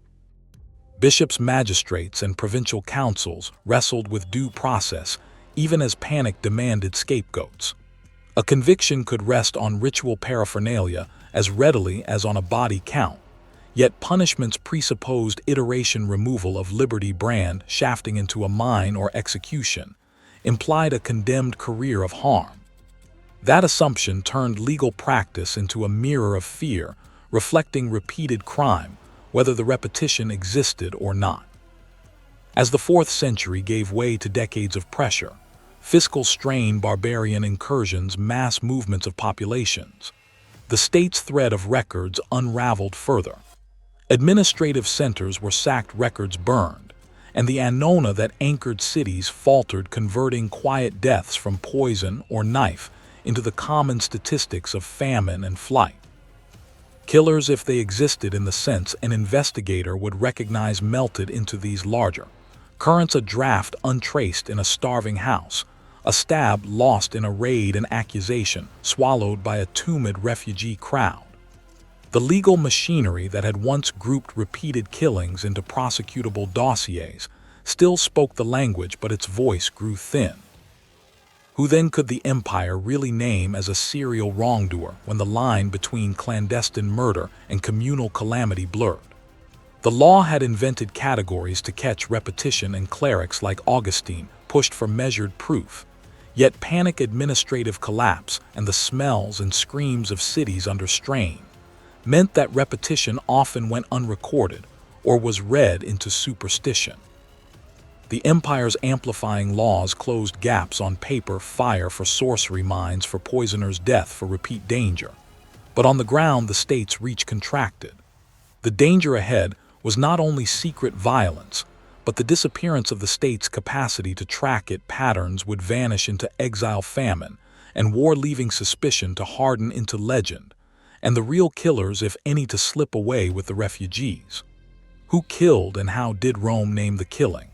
Bishops, magistrates, and provincial councils wrestled with due process, even as panic demanded scapegoats. A conviction could rest on ritual paraphernalia as readily as on a body count, yet punishments presupposed iteration, removal of liberty brand, shafting into a mine, or execution, implied a condemned career of harm. That assumption turned legal practice into a mirror of fear, reflecting repeated crime, whether the repetition existed or not. As the 4th century gave way to decades of pressure, fiscal strain, barbarian incursions, mass movements of populations, the state's thread of records unraveled further. Administrative centers were sacked, records burned, and the annona that anchored cities faltered, converting quiet deaths from poison or knife into the common statistics of famine and flight. Killers, if they existed in the sense an investigator would recognize, melted into these larger currents: a draft untraced in a starving house, a stab lost in a raid, an accusation swallowed by a tumid refugee crowd. The legal machinery that had once grouped repeated killings into prosecutable dossiers still spoke the language, but its voice grew thin. Who then could the empire really name as a serial wrongdoer when the line between clandestine murder and communal calamity blurred? The law had invented categories to catch repetition, and clerics like Augustine pushed for measured proof. Yet panic, administrative collapse, and the smells and screams of cities under strain meant that repetition often went unrecorded or was read into superstition. The empire's amplifying laws closed gaps on paper: fire for sorcery, mines for poisoners, death for repeat danger. But on the ground, the state's reach contracted. The danger ahead was not only secret violence, but the disappearance of the state's capacity to track it. Patterns would vanish into exile, famine, and war, leaving suspicion to harden into legend, and the real killers, if any, to slip away with the refugees. Who killed, and how did Rome name the killing?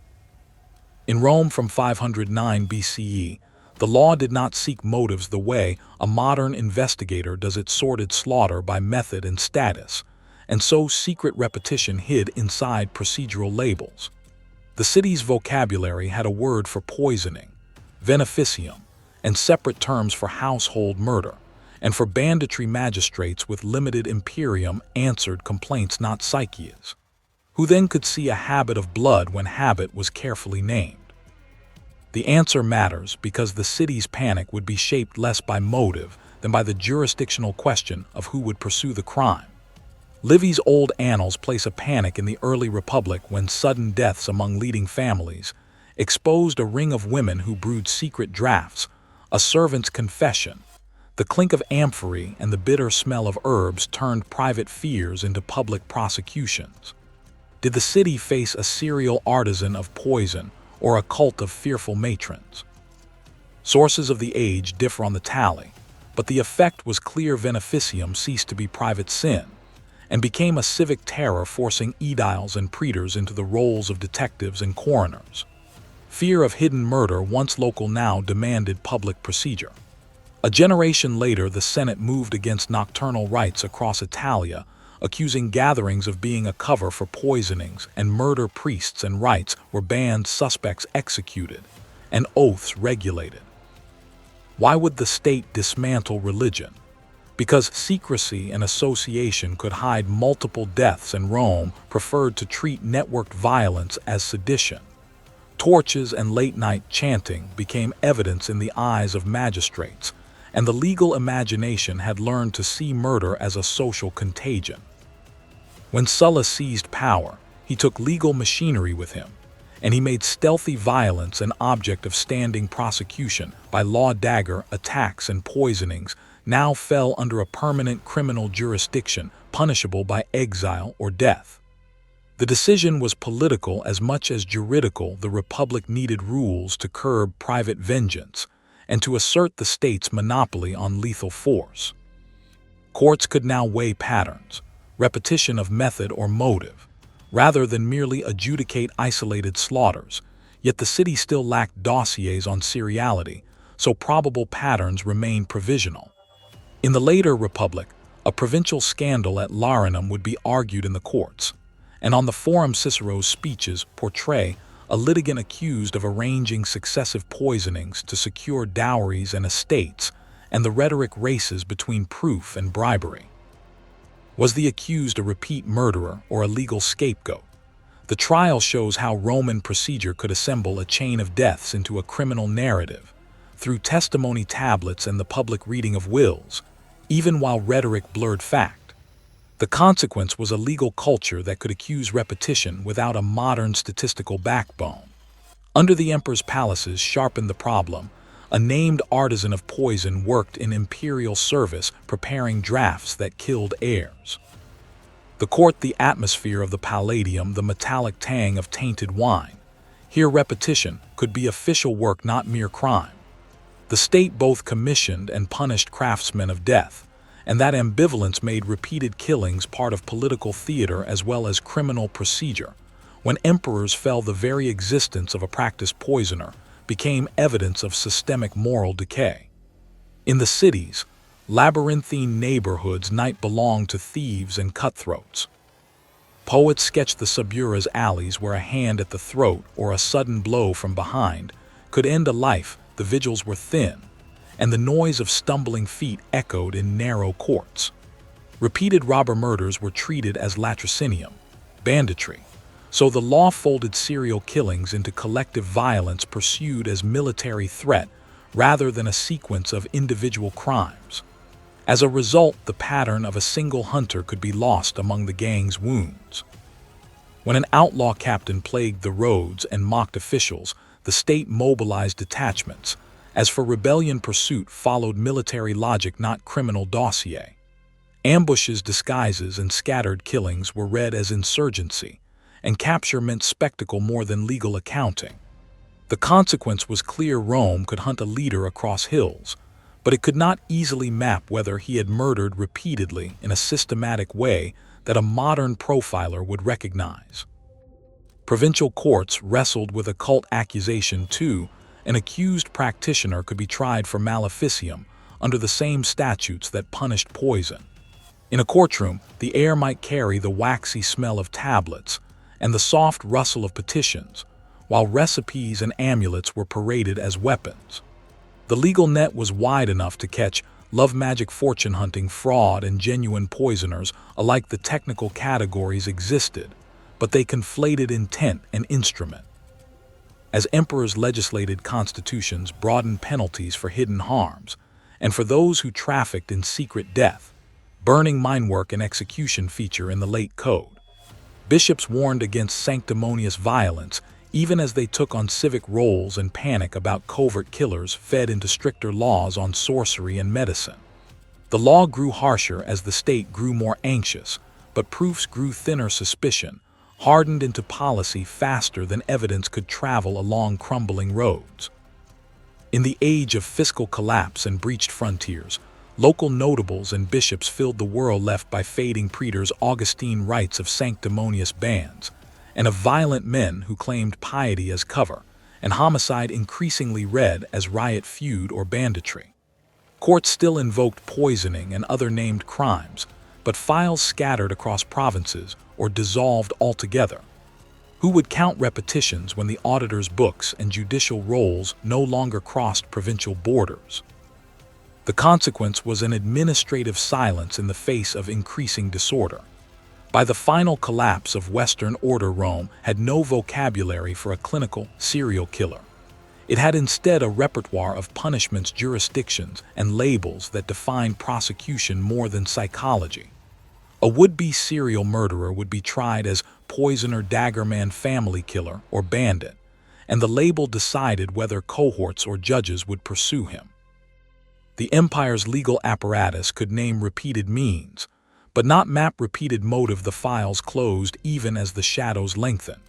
In Rome from 509 BCE, the law did not seek motives the way a modern investigator does its sordid slaughter, by method and status, and so secret repetition hid inside procedural labels. The city's vocabulary had a word for poisoning, veneficium, and separate terms for household murder, and for banditry magistrates with limited imperium answered complaints, not psychias. Who then could see a habit of blood when habit was carefully named? The answer matters because the city's panic would be shaped less by motive than by the jurisdictional question of who would pursue the crime. Livy's old annals place a panic in the early republic when sudden deaths among leading families exposed a ring of women who brewed secret drafts, a servant's confession. The clink of amphorae and the bitter smell of herbs turned private fears into public prosecutions. Did the city face a serial artisan of poison or a cult of fearful matrons? Sources of the age differ on the tally, but the effect was clear: veneficium ceased to be private sin and became a civic terror, forcing aediles and praetors into the roles of detectives and coroners. Fear of hidden murder, once local, now demanded public procedure. A generation later, the Senate moved against nocturnal rites across Italia, accusing gatherings of being a cover for poisonings, and murder priests and rites were banned, suspects executed, and oaths regulated. Why would the state dismantle religion? Because secrecy and association could hide multiple deaths, and Rome preferred to treat networked violence as sedition. Torches and late-night chanting became evidence in the eyes of magistrates, and the legal imagination had learned to see murder as a social contagion. When Sulla seized power, he took legal machinery with him, and he made stealthy violence an object of standing prosecution by law. Dagger attacks and poisonings now fell under a permanent criminal jurisdiction, punishable by exile or death. The decision was political as much as juridical. The Republic needed rules to curb private vengeance and to assert the state's monopoly on lethal force. Courts could now weigh patterns, repetition of method or motive, rather than merely adjudicate isolated slaughters. Yet the city still lacked dossiers on seriality, so probable patterns remained provisional. In the later Republic, a provincial scandal at Larinum would be argued in the courts, and on the Forum Cicero's speeches portray a litigant accused of arranging successive poisonings to secure dowries and estates, and the rhetoric races between proof and bribery. Was the accused a repeat murderer or a legal scapegoat? The trial shows how Roman procedure could assemble a chain of deaths into a criminal narrative, through testimony tablets and the public reading of wills, even while rhetoric blurred fact. The consequence was a legal culture that could accuse repetition without a modern statistical backbone. Under the emperor's palaces sharpened the problem. A named artisan of poison worked in imperial service, preparing drafts that killed heirs. The court, the atmosphere of the Palladium, the metallic tang of tainted wine. Here repetition could be official work, not mere crime. The state both commissioned and punished craftsmen of death, and that ambivalence made repeated killings part of political theater as well as criminal procedure. When emperors fell, the very existence of a practiced poisoner became evidence of systemic moral decay. In the cities, labyrinthine neighborhoods, night belonged to thieves and cutthroats. Poets sketched the Subura's alleys where a hand at the throat or a sudden blow from behind could end a life. The vigils were thin, and the noise of stumbling feet echoed in narrow courts. Repeated robber murders were treated as latrocinium, banditry, so the law folded serial killings into collective violence pursued as military threat rather than a sequence of individual crimes. As a result, the pattern of a single hunter could be lost among the gang's wounds. When an outlaw captain plagued the roads and mocked officials, the state mobilized detachments. As for rebellion, pursuit followed military logic, not criminal dossier. Ambushes, disguises, and scattered killings were read as insurgency, and capture meant spectacle more than legal accounting. The consequence was clear. Rome could hunt a leader across hills, but it could not easily map whether he had murdered repeatedly in a systematic way that a modern profiler would recognize. Provincial courts wrestled with occult accusation too. An accused practitioner could be tried for maleficium under the same statutes that punished poison. In a courtroom, the air might carry the waxy smell of tablets and the soft rustle of petitions, while recipes and amulets were paraded as weapons. The legal net was wide enough to catch love, magic, fortune hunting, fraud, and genuine poisoners alike. The technical categories existed, but they conflated intent and instrument. As emperors legislated, constitutions broadened penalties for hidden harms, and for those who trafficked in secret death. Burning, minework, and execution feature in the late code. Bishops warned against sanctimonious violence, even as they took on civic roles, and panic about covert killers fed into stricter laws on sorcery and medicine. The law grew harsher as the state grew more anxious, but proofs grew thinner. Suspicion hardened into policy faster than evidence could travel along crumbling roads. In the age of fiscal collapse and breached frontiers, local notables and bishops filled the world, left by fading praetors, Augustine rites of sanctimonious bands, and of violent men who claimed piety as cover, and homicide increasingly read as riot, feud, or banditry. Courts still invoked poisoning and other named crimes, but files scattered across provinces or dissolved altogether. Who would count repetitions when the auditor's books and judicial rolls no longer crossed provincial borders? The consequence was an administrative silence in the face of increasing disorder. By the final collapse of Western order, Rome had no vocabulary for a clinical serial killer. It had instead a repertoire of punishments, jurisdictions, and labels that defined prosecution more than psychology. A would-be serial murderer would be tried as poisoner, daggerman, family killer, or bandit, and the label decided whether cohorts or judges would pursue him. The empire's legal apparatus could name repeated means, but not map repeated motive. The files closed even as the shadows lengthened.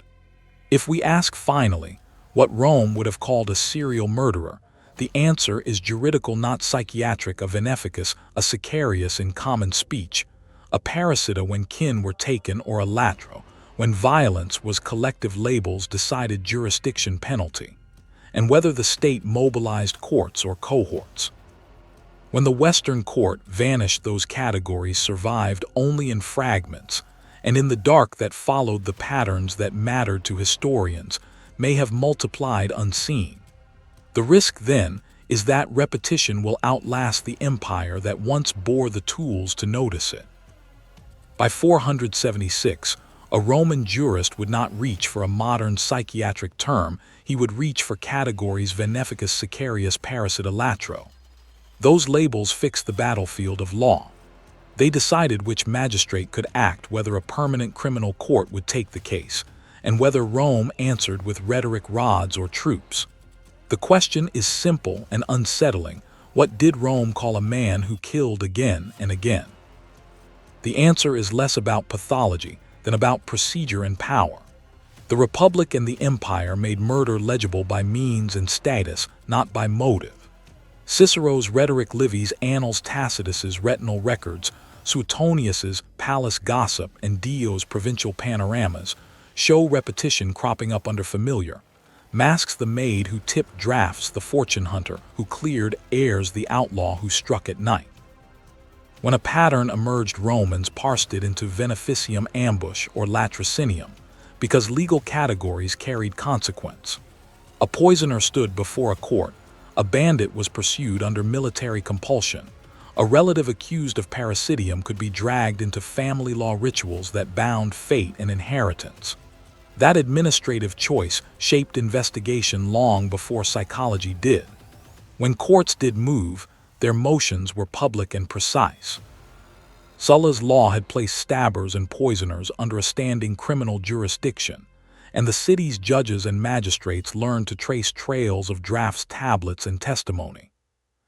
If we ask finally what Rome would have called a serial murderer, the answer is juridical, not psychiatric. A veneficus, a sicarius in common speech, a parasita when kin were taken, or a latro, when violence was collective. Labels decided jurisdiction, penalty, and whether the state mobilized courts or cohorts. When the Western court vanished, those categories survived only in fragments, and in the dark that followed, the patterns that mattered to historians may have multiplied unseen. The risk, then, is that repetition will outlast the empire that once bore the tools to notice it. By 476, a Roman jurist would not reach for a modern psychiatric term. He would reach for categories: veneficus, sicarius, parasita, latro. Those labels fixed the battlefield of law. They decided which magistrate could act, whether a permanent criminal court would take the case, and whether Rome answered with rhetoric, rods, or troops. The question is simple and unsettling: what did Rome call a man who killed again and again? The answer is less about pathology than about procedure and power. The Republic and the Empire made murder legible by means and status, not by motive. Cicero's rhetoric, Livy's annals, Tacitus's retinal records, Suetonius's palace gossip, and Dio's provincial panoramas show repetition cropping up under familiar. Masks the maid who tipped drafts, the fortune hunter who cleared airs, the outlaw who struck at night. When a pattern emerged, Romans parsed it into veneficium, ambush, or latrocinium, because legal categories carried consequence. A poisoner stood before a court. A bandit was pursued under military compulsion. A relative accused of parasitium could be dragged into family law rituals that bound fate and inheritance. That administrative choice shaped investigation long before psychology did. When courts did move, their motions were public and precise. Sulla's law had placed stabbers and poisoners under a standing criminal jurisdiction, and the city's judges and magistrates learned to trace trails of drafts, tablets, and testimony.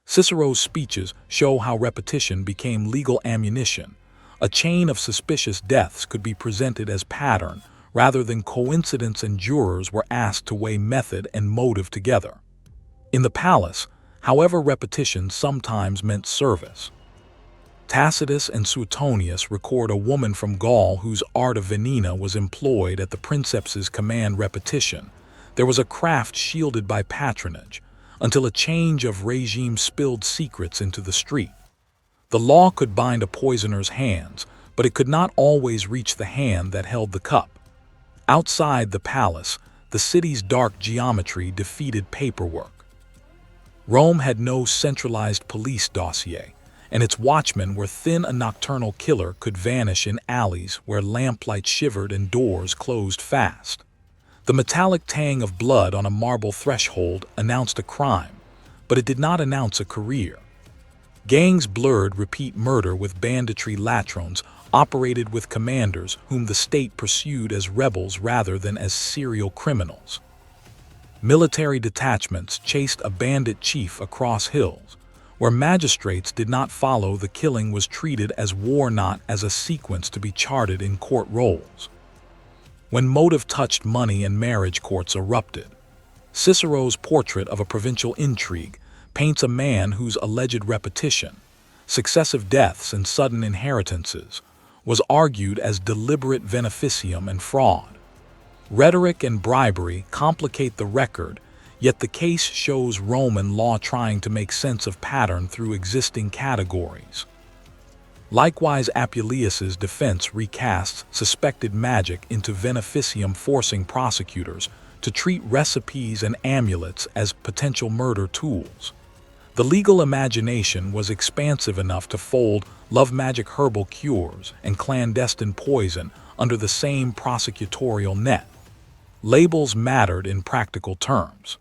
Cicero's speeches show how repetition became legal ammunition. A chain of suspicious deaths could be presented as pattern rather than coincidence, and jurors were asked to weigh method and motive together. In the palace, however, repetition sometimes meant service. Tacitus and Suetonius record a woman from Gaul whose art of venena was employed at the princeps's command. Repetition. There was a craft shielded by patronage, until a change of regime spilled secrets into the street. The law could bind a poisoner's hands, but it could not always reach the hand that held the cup. Outside the palace, the city's dark geometry defeated paperwork. Rome had no centralized police dossier, and its watchmen were thin. A nocturnal killer could vanish in alleys where lamplight shivered and doors closed fast. The metallic tang of blood on a marble threshold announced a crime, but it did not announce a career. Gangs blurred repeat murder with banditry. Latrones operated with commanders whom the state pursued as rebels rather than as serial criminals. Military detachments chased a bandit chief across hills. Where magistrates did not follow, the killing was treated as war, not as a sequence to be charted in court rolls. When motive touched money and marriage, courts erupted. Cicero's portrait of a provincial intrigue paints a man whose alleged repetition, successive deaths, and sudden inheritances was argued as deliberate beneficium and fraud. Rhetoric and bribery complicate the record, Yet the case shows Roman law trying to make sense of pattern through existing categories. Likewise, Apuleius's defense recasts suspected magic into veneficium, forcing prosecutors to treat recipes and amulets as potential murder tools. The legal imagination was expansive enough to fold love magic, herbal cures, and clandestine poison under the same prosecutorial net. Labels mattered in practical terms.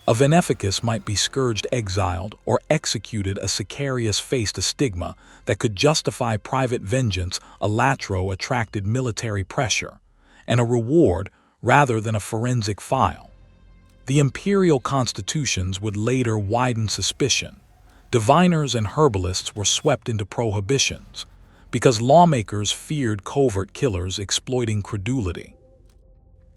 A veneficus might be scourged, exiled, or executed. A sicarius faced a stigma that could justify private vengeance. A latro attracted military pressure, and a reward rather than a forensic file. The imperial constitutions would later widen suspicion. Diviners and herbalists were swept into prohibitions, because lawmakers feared covert killers exploiting credulity.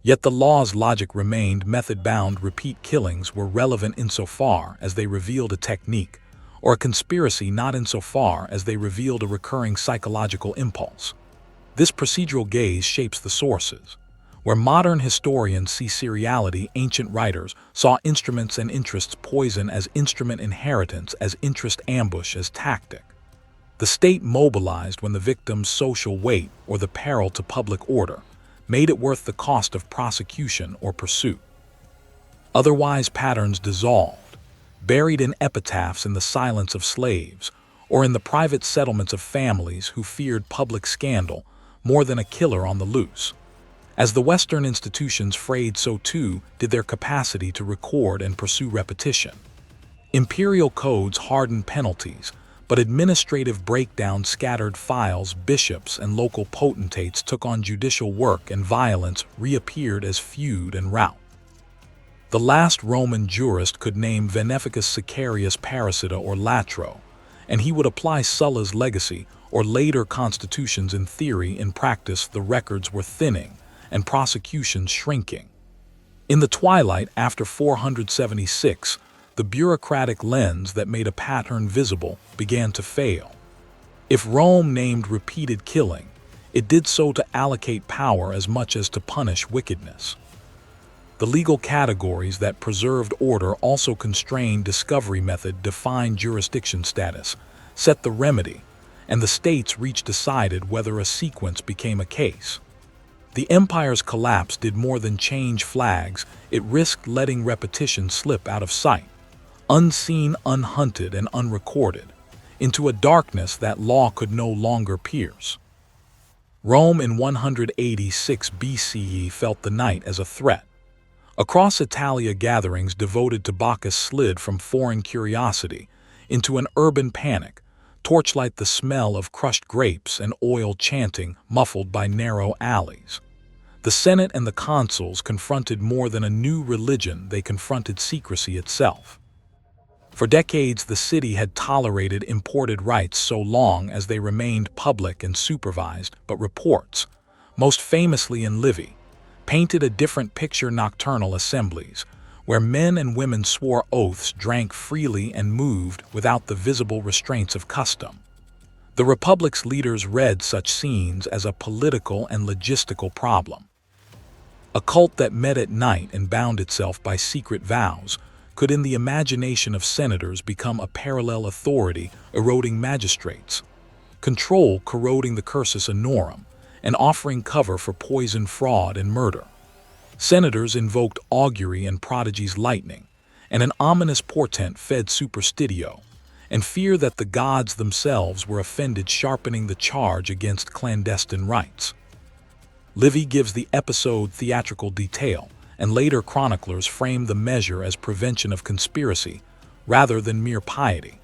Yet the law's logic remained method-bound. Repeat killings were relevant insofar as they revealed a technique, or a conspiracy not insofar as they revealed a recurring psychological impulse. This procedural gaze shapes the sources. Where modern historians see seriality, ancient writers saw instruments and interests, poison as instrument, inheritance as interest, ambush as tactic. The state mobilized when the victim's social weight or the peril to public order made it worth the cost of prosecution or pursuit. Otherwise, patterns dissolved, buried in epitaphs in the silence of slaves, or in the private settlements of families who feared public scandal more than a killer on the loose. As the Western institutions frayed, so too did their capacity to record and pursue repetition. Imperial codes hardened penalties, but administrative breakdown scattered files. Bishops and local potentates took on judicial work, and violence reappeared as feud and rout. The last Roman jurist could name veneficus sicarius parasita or latro, and he would apply Sulla's legacy or later constitutions. In theory, in practice, the records were thinning and prosecutions shrinking. In the twilight after 476, the bureaucratic lens that made a pattern visible began to fail. If Rome named repeated killing, it did so to allocate power as much as to punish wickedness. The legal categories that preserved order also constrained discovery method, defined jurisdiction status, set the remedy, and the states each decided whether a sequence became a case. The empire's collapse did more than change flags, it risked letting repetition slip out of sight, unseen, unhunted, and unrecorded, into a darkness that law could no longer pierce. Rome in 186 BCE felt the night as a threat. Across Italia, gatherings devoted to Bacchus slid from foreign curiosity into an urban panic, torchlight the smell of crushed grapes and oil chanting, muffled by narrow alleys. The Senate and the consuls confronted more than a new religion, they confronted secrecy itself. For decades, the city had tolerated imported rites so long as they remained public and supervised, but reports, most famously in Livy, painted a different picture: nocturnal assemblies, where men and women swore oaths, drank freely, and moved without the visible restraints of custom. The Republic's leaders read such scenes as a political and logistical problem. A cult that met at night and bound itself by secret vows could, in the imagination of senators, become a parallel authority, eroding magistrates, control corroding the cursus honorum, and offering cover for poison, fraud, and murder. Senators invoked augury and prodigies, lightning, and an ominous portent fed superstitio, and fear that the gods themselves were offended, sharpening the charge against clandestine rites. Livy gives the episode theatrical detail, and later chroniclers frame the measure as prevention of conspiracy rather than mere piety.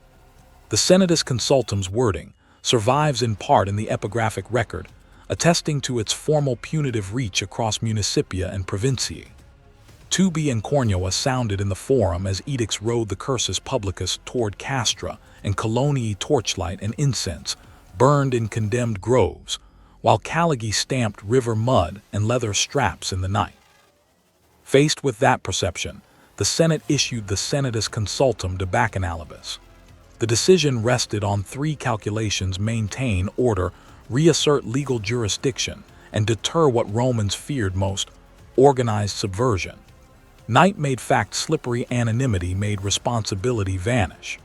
The Senatus Consultum's wording survives in part in the epigraphic record, attesting to its formal punitive reach across municipia and provinciae. Tubi and Cornua sounded in the forum as edicts rode the cursus publicus toward castra, and coloniae torchlight and incense burned in condemned groves, while Caligae stamped river mud and leather straps in the night. Faced with that perception, the Senate issued the Senatus Consultum de Bacchanalibus. The decision rested on three calculations: maintain order, reassert legal jurisdiction, and deter what Romans feared most: organized subversion. Night made fact slippery, anonymity made responsibility vanish.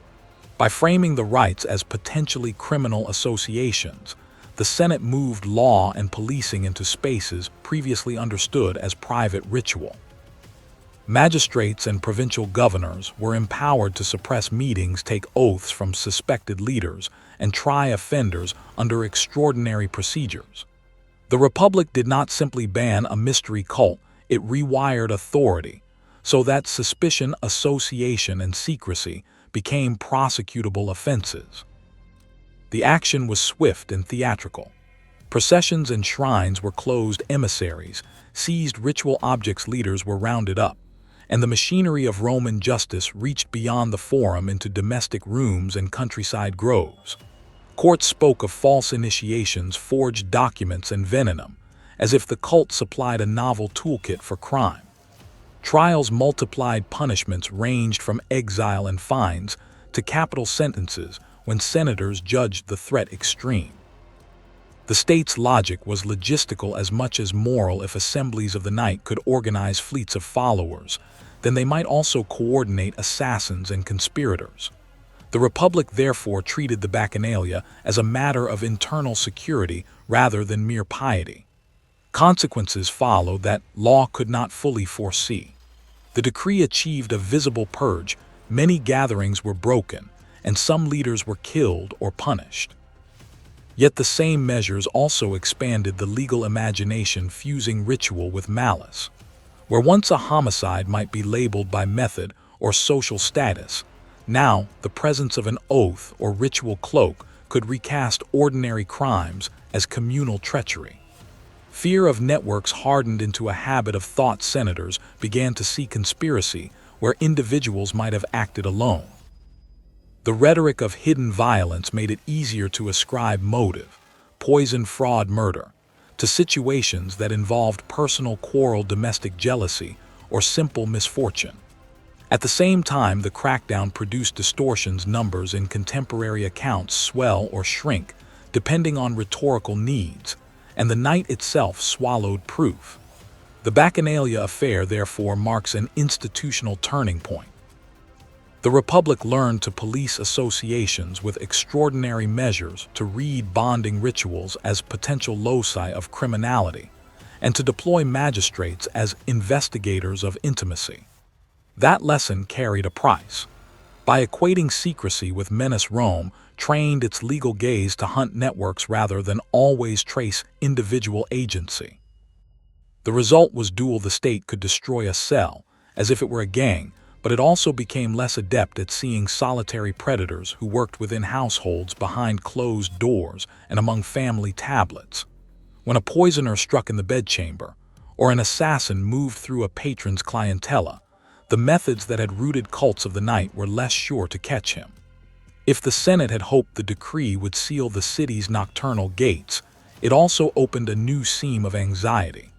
By framing the rites as potentially criminal associations, the Senate moved law and policing into spaces previously understood as private ritual. Magistrates and provincial governors were empowered to suppress meetings, take oaths from suspected leaders, and try offenders under extraordinary procedures. The Republic did not simply ban a mystery cult, it rewired authority, so that suspicion, association, and secrecy became prosecutable offenses. The action was swift and theatrical. Processions and shrines were closed, emissaries seized ritual objects, leaders were rounded up, and the machinery of Roman justice reached beyond the forum into domestic rooms and countryside groves. Courts spoke of false initiations, forged documents, and venom, as if the cult supplied a novel toolkit for crime. Trials multiplied, punishments ranged from exile and fines to capital sentences when senators judged the threat extreme. The state's logic was logistical as much as moral. If assemblies of the night could organize fleets of followers, then they might also coordinate assassins and conspirators. The Republic therefore treated the Bacchanalia as a matter of internal security rather than mere piety. Consequences followed that law could not fully foresee. The decree achieved a visible purge, many gatherings were broken, and some leaders were killed or punished. Yet the same measures also expanded the legal imagination, fusing ritual with malice. Where once a homicide might be labeled by method or social status, now the presence of an oath or ritual cloak could recast ordinary crimes as communal treachery. Fear of networks hardened into a habit of thought. Senators began to see conspiracy where individuals might have acted alone. The rhetoric of hidden violence made it easier to ascribe motive, poison, fraud, murder, to situations that involved personal quarrel, domestic jealousy, or simple misfortune. At the same time, the crackdown produced distortions. Numbers in contemporary accounts swell or shrink, depending on rhetorical needs, and the night itself swallowed proof. The Bacchanalia affair, therefore, marks an institutional turning point. The Republic learned to police associations with extraordinary measures, to read bonding rituals as potential loci of criminality, and to deploy magistrates as investigators of intimacy. That lesson carried a price. By equating secrecy with menace, Rome trained its legal gaze to hunt networks rather than always trace individual agency. The result was dual. The state could destroy a cell, as if it were a gang, but it also became less adept at seeing solitary predators who worked within households, behind closed doors, and among family tablets. When a poisoner struck in the bedchamber, or an assassin moved through a patron's clientela, the methods that had rooted cults of the night were less sure to catch him. If the Senate had hoped the decree would seal the city's nocturnal gates, it also opened a new seam of anxiety.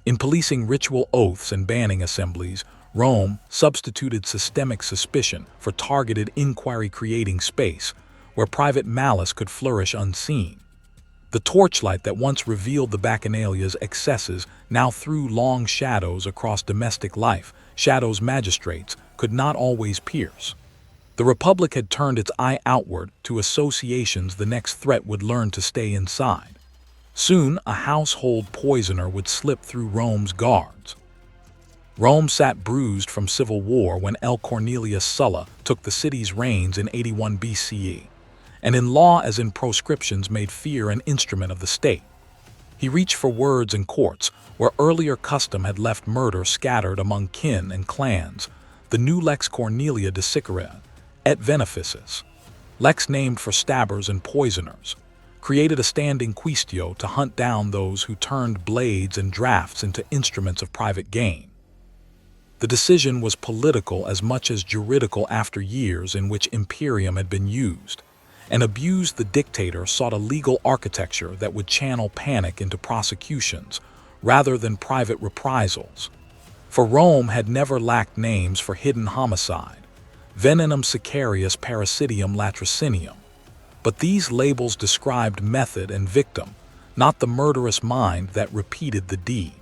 In policing ritual oaths and banning assemblies, Rome substituted systemic suspicion for targeted inquiry, creating space where private malice could flourish unseen. The torchlight that once revealed the Bacchanalia's excesses now threw long shadows across domestic life, shadows magistrates could not always pierce. The Republic had turned its eye outward to associations. The next threat would learn to stay inside. Soon, a household poisoner would slip through Rome's guards. Rome sat bruised from civil war when L. Cornelius Sulla took the city's reins in 81 BCE, and in law as in proscriptions made fear an instrument of the state. He reached for words in courts where earlier custom had left murder scattered among kin and clans. The new Lex Cornelia de sicarii et veneficis, lex named for stabbers and poisoners, created a standing quaestio to hunt down those who turned blades and drafts into instruments of private gain. The decision was political as much as juridical. After years in which imperium had been used and abused, the dictator sought a legal architecture that would channel panic into prosecutions rather than private reprisals. For Rome had never lacked names for hidden homicide, venenum sicarius, parricidium latrocinium. But these labels described method and victim, not the murderous mind that repeated the deed.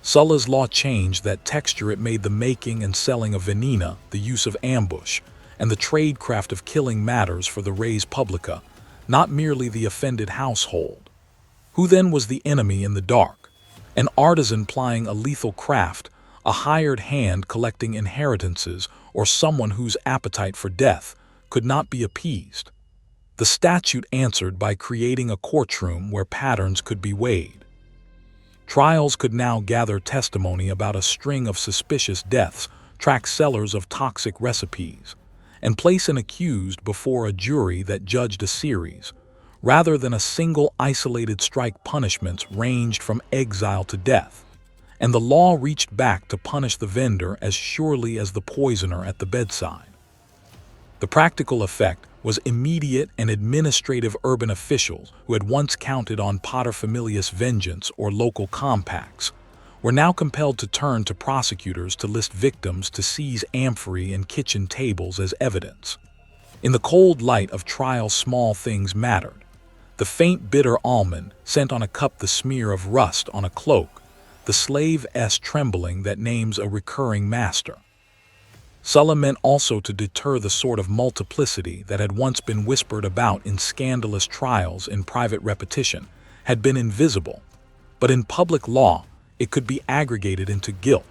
Sulla's law changed that texture. It made the making and selling of venena, the use of ambush, and the tradecraft of killing matters for the res publica, not merely the offended household. Who then was the enemy in the dark? An artisan plying a lethal craft, a hired hand collecting inheritances, or someone whose appetite for death could not be appeased? The statute answered by creating a courtroom where patterns could be weighed. Trials could now gather testimony about a string of suspicious deaths, track sellers of toxic recipes, and place an accused before a jury that judged a series, rather than a single isolated strike. Punishments ranged from exile to death, and the law reached back to punish the vendor as surely as the poisoner at the bedside. The practical effect was immediate, and administrative urban officials who had once counted on paterfamilias vengeance or local compacts were now compelled to turn to prosecutors to list victims, to seize amphorae and kitchen tables as evidence. In the cold light of trial, small things mattered. The faint bitter almond sent on a cup, the smear of rust on a cloak, the slave's trembling that names a recurring master. Sulla meant also to deter the sort of multiplicity that had once been whispered about in scandalous trials. In private repetition had been invisible, but in public law it could be aggregated into guilt.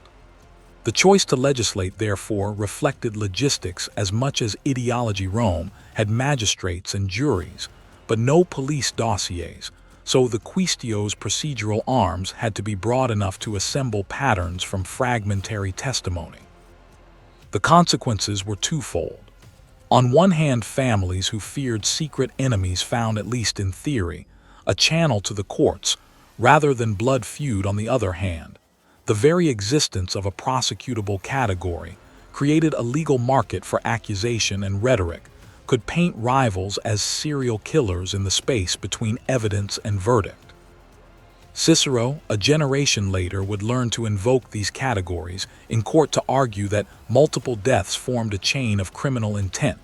The choice to legislate, therefore, reflected logistics as much as ideology. Rome had magistrates and juries, but no police dossiers, so the quaestio's procedural arms had to be broad enough to assemble patterns from fragmentary testimony. The consequences were twofold. On one hand, families who feared secret enemies found, at least in theory, a channel to the courts, rather than blood feud. On the other hand, the very existence of a prosecutable category created a legal market for accusation, and rhetoric could paint rivals as serial killers in the space between evidence and verdict. Cicero, a generation later, would learn to invoke these categories in court to argue that multiple deaths formed a chain of criminal intent,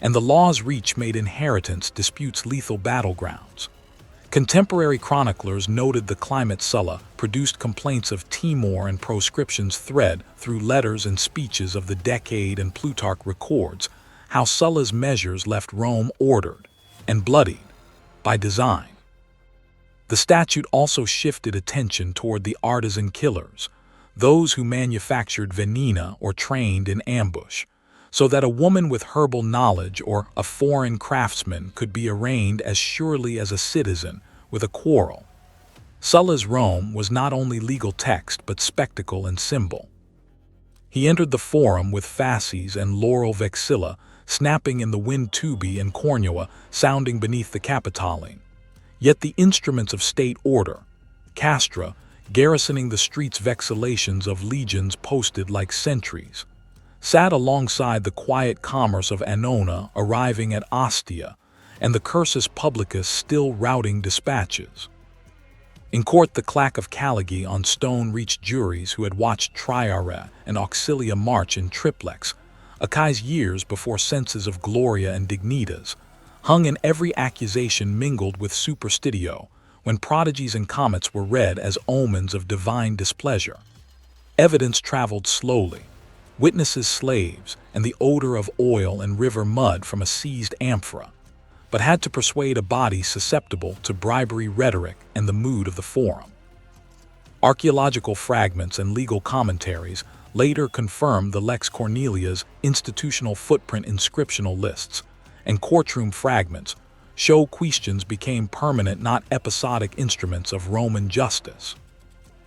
and the law's reach made inheritance disputes lethal battlegrounds. Contemporary chroniclers noted the climate. Sulla produced complaints of Timor and proscriptions thread through letters and speeches of the decade, and Plutarch records how Sulla's measures left Rome ordered and bloodied by design. The statute also shifted attention toward the artisan killers, those who manufactured venena or trained in ambush, so that a woman with herbal knowledge or a foreign craftsman could be arraigned as surely as a citizen with a quarrel. Sulla's Rome was not only legal text but spectacle and symbol. He entered the forum with fasces and laurel vexilla snapping in the wind, tubi and cornua sounding beneath the Capitoline. Yet the instruments of state order, castra, garrisoning the streets, vexillations of legions posted like sentries, sat alongside the quiet commerce of Annona arriving at Ostia, and the cursus publicus still routing dispatches. In court, the clack of caligae on stone reached juries who had watched Triaria and Auxilia march in triplex, Acai's years before senses of gloria and dignitas, hung in every accusation mingled with superstitio, when prodigies and comets were read as omens of divine displeasure. Evidence traveled slowly, witnesses slaves, and the odor of oil and river mud from a seized amphora, but had to persuade a body susceptible to bribery, rhetoric, and the mood of the forum. Archaeological fragments and legal commentaries later confirmed the Lex Cornelia's institutional footprint. Inscriptional lists and courtroom fragments show questions became permanent, not episodic instruments of Roman justice.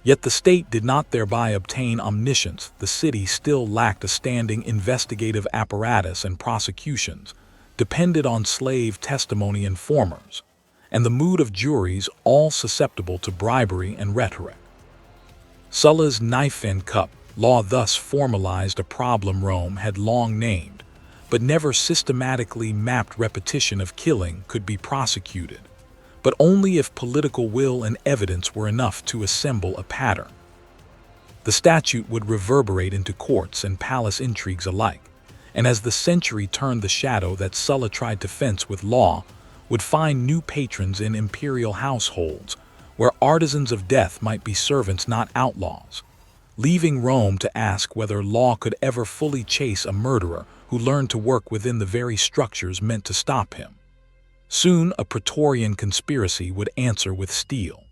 Yet the state did not thereby obtain omniscience. The city still lacked a standing investigative apparatus, and prosecutions depended on slave testimony, informers, and the mood of juries, all susceptible to bribery and rhetoric. Sulla's knife and cup law thus formalized a problem Rome had long named, but never systematically mapped. Repetition of killing could be prosecuted, but only if political will and evidence were enough to assemble a pattern. The statute would reverberate into courts and palace intrigues alike, and as the century turned, the shadow that Sulla tried to fence with law would find new patrons in imperial households, where artisans of death might be servants, not outlaws, leaving Rome to ask whether law could ever fully chase a murderer who learned to work within the very structures meant to stop him. Soon, a Praetorian conspiracy would answer with steel.